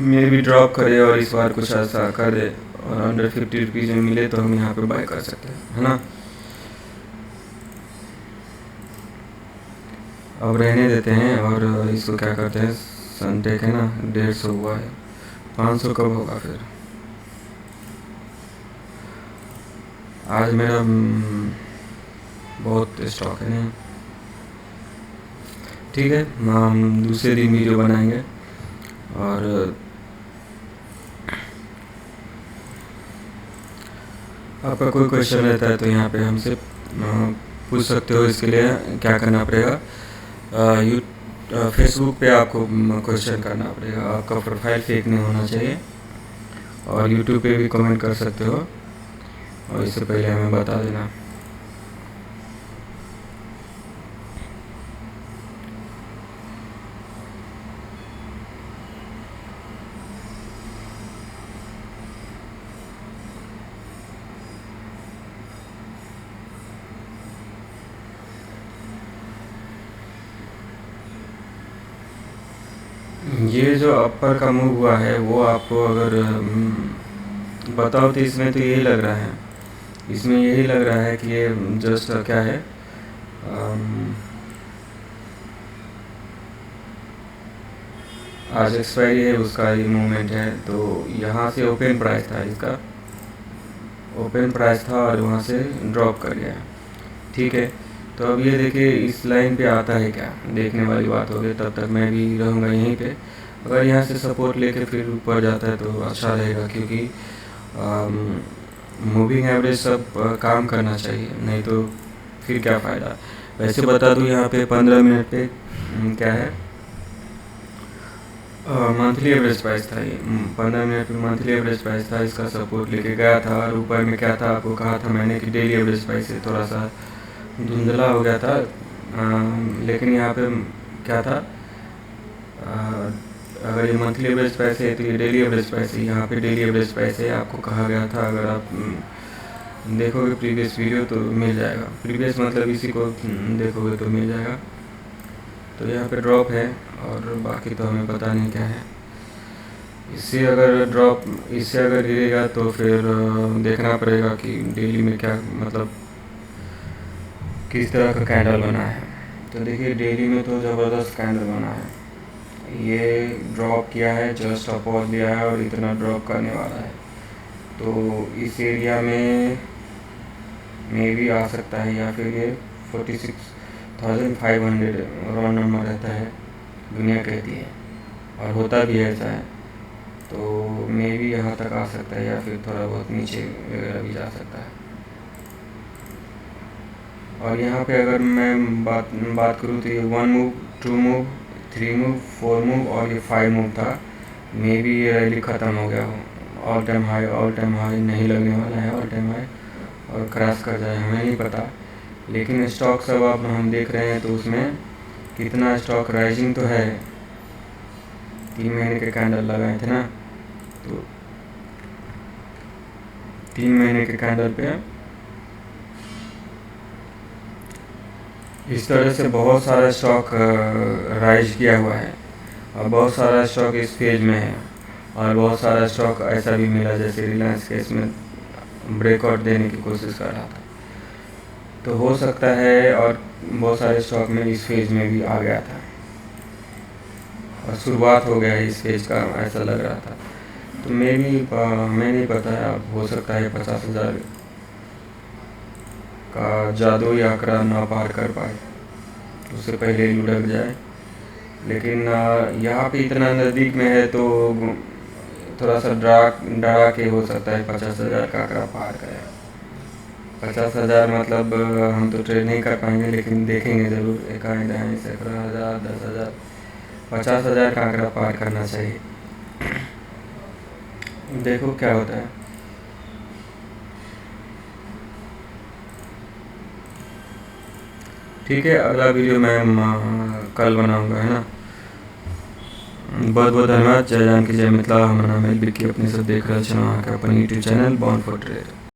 मे भी ड्रॉप करे और इस बार कुछ ऐसा कर दे और अंडर 50 रुपीज़ में मिले तो हम यहाँ पे बाय कर सकते हैं, है ना। अब रहने देते हैं और इसको क्या करते हैं, सनटेक है ना, 150 हुआ है, 500 कब होगा फिर। आज मेरा बहुत स्टॉक है ना, ठीक है, हम दूसरे दिन वीडियो बनाएंगे। और आपका कोई क्वेश्चन रहता है तो यहाँ पे हमसे पूछ सकते हो। इसके लिए क्या करना पड़ेगा, फेसबुक पे आपको क्वेश्चन करना पड़ेगा, आपका प्रोफाइल फेक नहीं होना चाहिए, और यूट्यूब पे भी कमेंट कर सकते हो, और इससे पहले हमें बता देना। ये जो अपर का मूव हुआ है वो आपको अगर बताओ तो इसमें तो यही लग रहा है, इसमें यही लग रहा है कि ये जस्ट क्या है, आज एक्सपायरी है उसका ये मूवमेंट है। तो यहाँ से ओपन प्राइस था, इसका ओपन प्राइस था और वहाँ से ड्रॉप कर गया, ठीक है। तो अब ये देखिए इस लाइन पे आता है क्या, देखने वाली बात हो गई। तब तक मैं भी रहूँगा यहीं पे, अगर यहाँ से सपोर्ट लेके फिर ऊपर जाता है तो अच्छा रहेगा, क्योंकि मूविंग एवरेज सब काम करना चाहिए, नहीं तो फिर क्या फ़ायदा। वैसे बता दूँ यहाँ पे 15 मिनट पे क्या है, मंथली एवरेज प्राइस था ये, 15 मिनट पे मंथली एवरेज प्राइस था, इसका सपोर्ट लेके गया था। और ऊपर में क्या था, आपको कहा था मैंने कि डेली एवरेज प्राइस से थोड़ा सा धुंधला हो गया था, लेकिन यहाँ पे क्या था, अगर ये मंथली एवरेज प्राइस है तो ये डेली एवरेज प्राइस है, यहाँ पे डेली एवरेज प्राइस है, आपको कहा गया था। अगर आप देखोगे प्रीवियस वीडियो तो मिल जाएगा, प्रीवियस मतलब इसी को देखोगे तो मिल जाएगा। तो यहाँ पे ड्रॉप है, और बाकी तो हमें पता नहीं क्या है। इससे अगर गिरेगा तो फिर देखना पड़ेगा कि डेली में क्या, मतलब किस तरह का कैंडल बना है। तो देखिए डेली में तो ज़बरदस्त कैंडल बना है, ये ड्रॉप किया है, जस्ट अपोज लिया है और इतना ड्रॉप करने वाला है। तो इस एरिया में मे भी आ सकता है, या फिर ये 46,500 राउंड नंबर रहता है, दुनिया कहती है, और होता भी ऐसा है। तो मे भी यहाँ तक आ सकता है, या फिर थोड़ा बहुत नीचे वगैरह भी जा सकता है। और यहाँ पे अगर मैं बात करूँ तो ये 1 मूव, 2 मूव, 3 मूव, 4 मूव और ये 5 मूव था। मे भी ये रैली ख़त्म हो गया हो, ऑल टाइम हाई नहीं लगने वाला है, ऑल टाइम हाई और क्रैश कर जाए, हमें नहीं पता। लेकिन स्टॉक सब अब हम देख रहे हैं तो उसमें कितना स्टॉक राइजिंग तो है। 3 महीने के कैंडल लगाए थे ना, तो 3 महीने के कैंडल पे इस तरह से बहुत सारा स्टॉक राइज किया हुआ है, और बहुत सारा स्टॉक इस फेज में है, और बहुत सारा स्टॉक ऐसा भी मिला जैसे रिलायंस के इसमें ब्रेकआउट देने की कोशिश कर रहा था। तो हो सकता है, और बहुत सारे स्टॉक में इस फेज में भी आ गया था, और शुरुआत हो गया है इस फेज का, ऐसा लग रहा था। तो हमें नहीं पता है, अब हो सकता है 50,000 का जादुई आंकड़ा ना पार कर पाए, उससे पहले ही लुढ़क जाए। लेकिन यहाँ पे इतना नज़दीक में है तो थोड़ा सा डरा के हो सकता है 50,000 का आंकड़ा पार करें। 50,000 मतलब हम तो ट्रेड नहीं कर पाएंगे, लेकिन देखेंगे ज़रूर, 1 17,000, 10,000, 50,000 का आंकड़ा पार करना चाहिए। देखो क्या होता है। ठीक है, अगला वीडियो मैं कल बनाऊंगा, है ना। बहुत बहुत धन्यवाद। जय जानकी जय मिथिला। हमारा नाम है बिक्की, अपने सब देख रहे हैं अपन YouTube channel born for trade.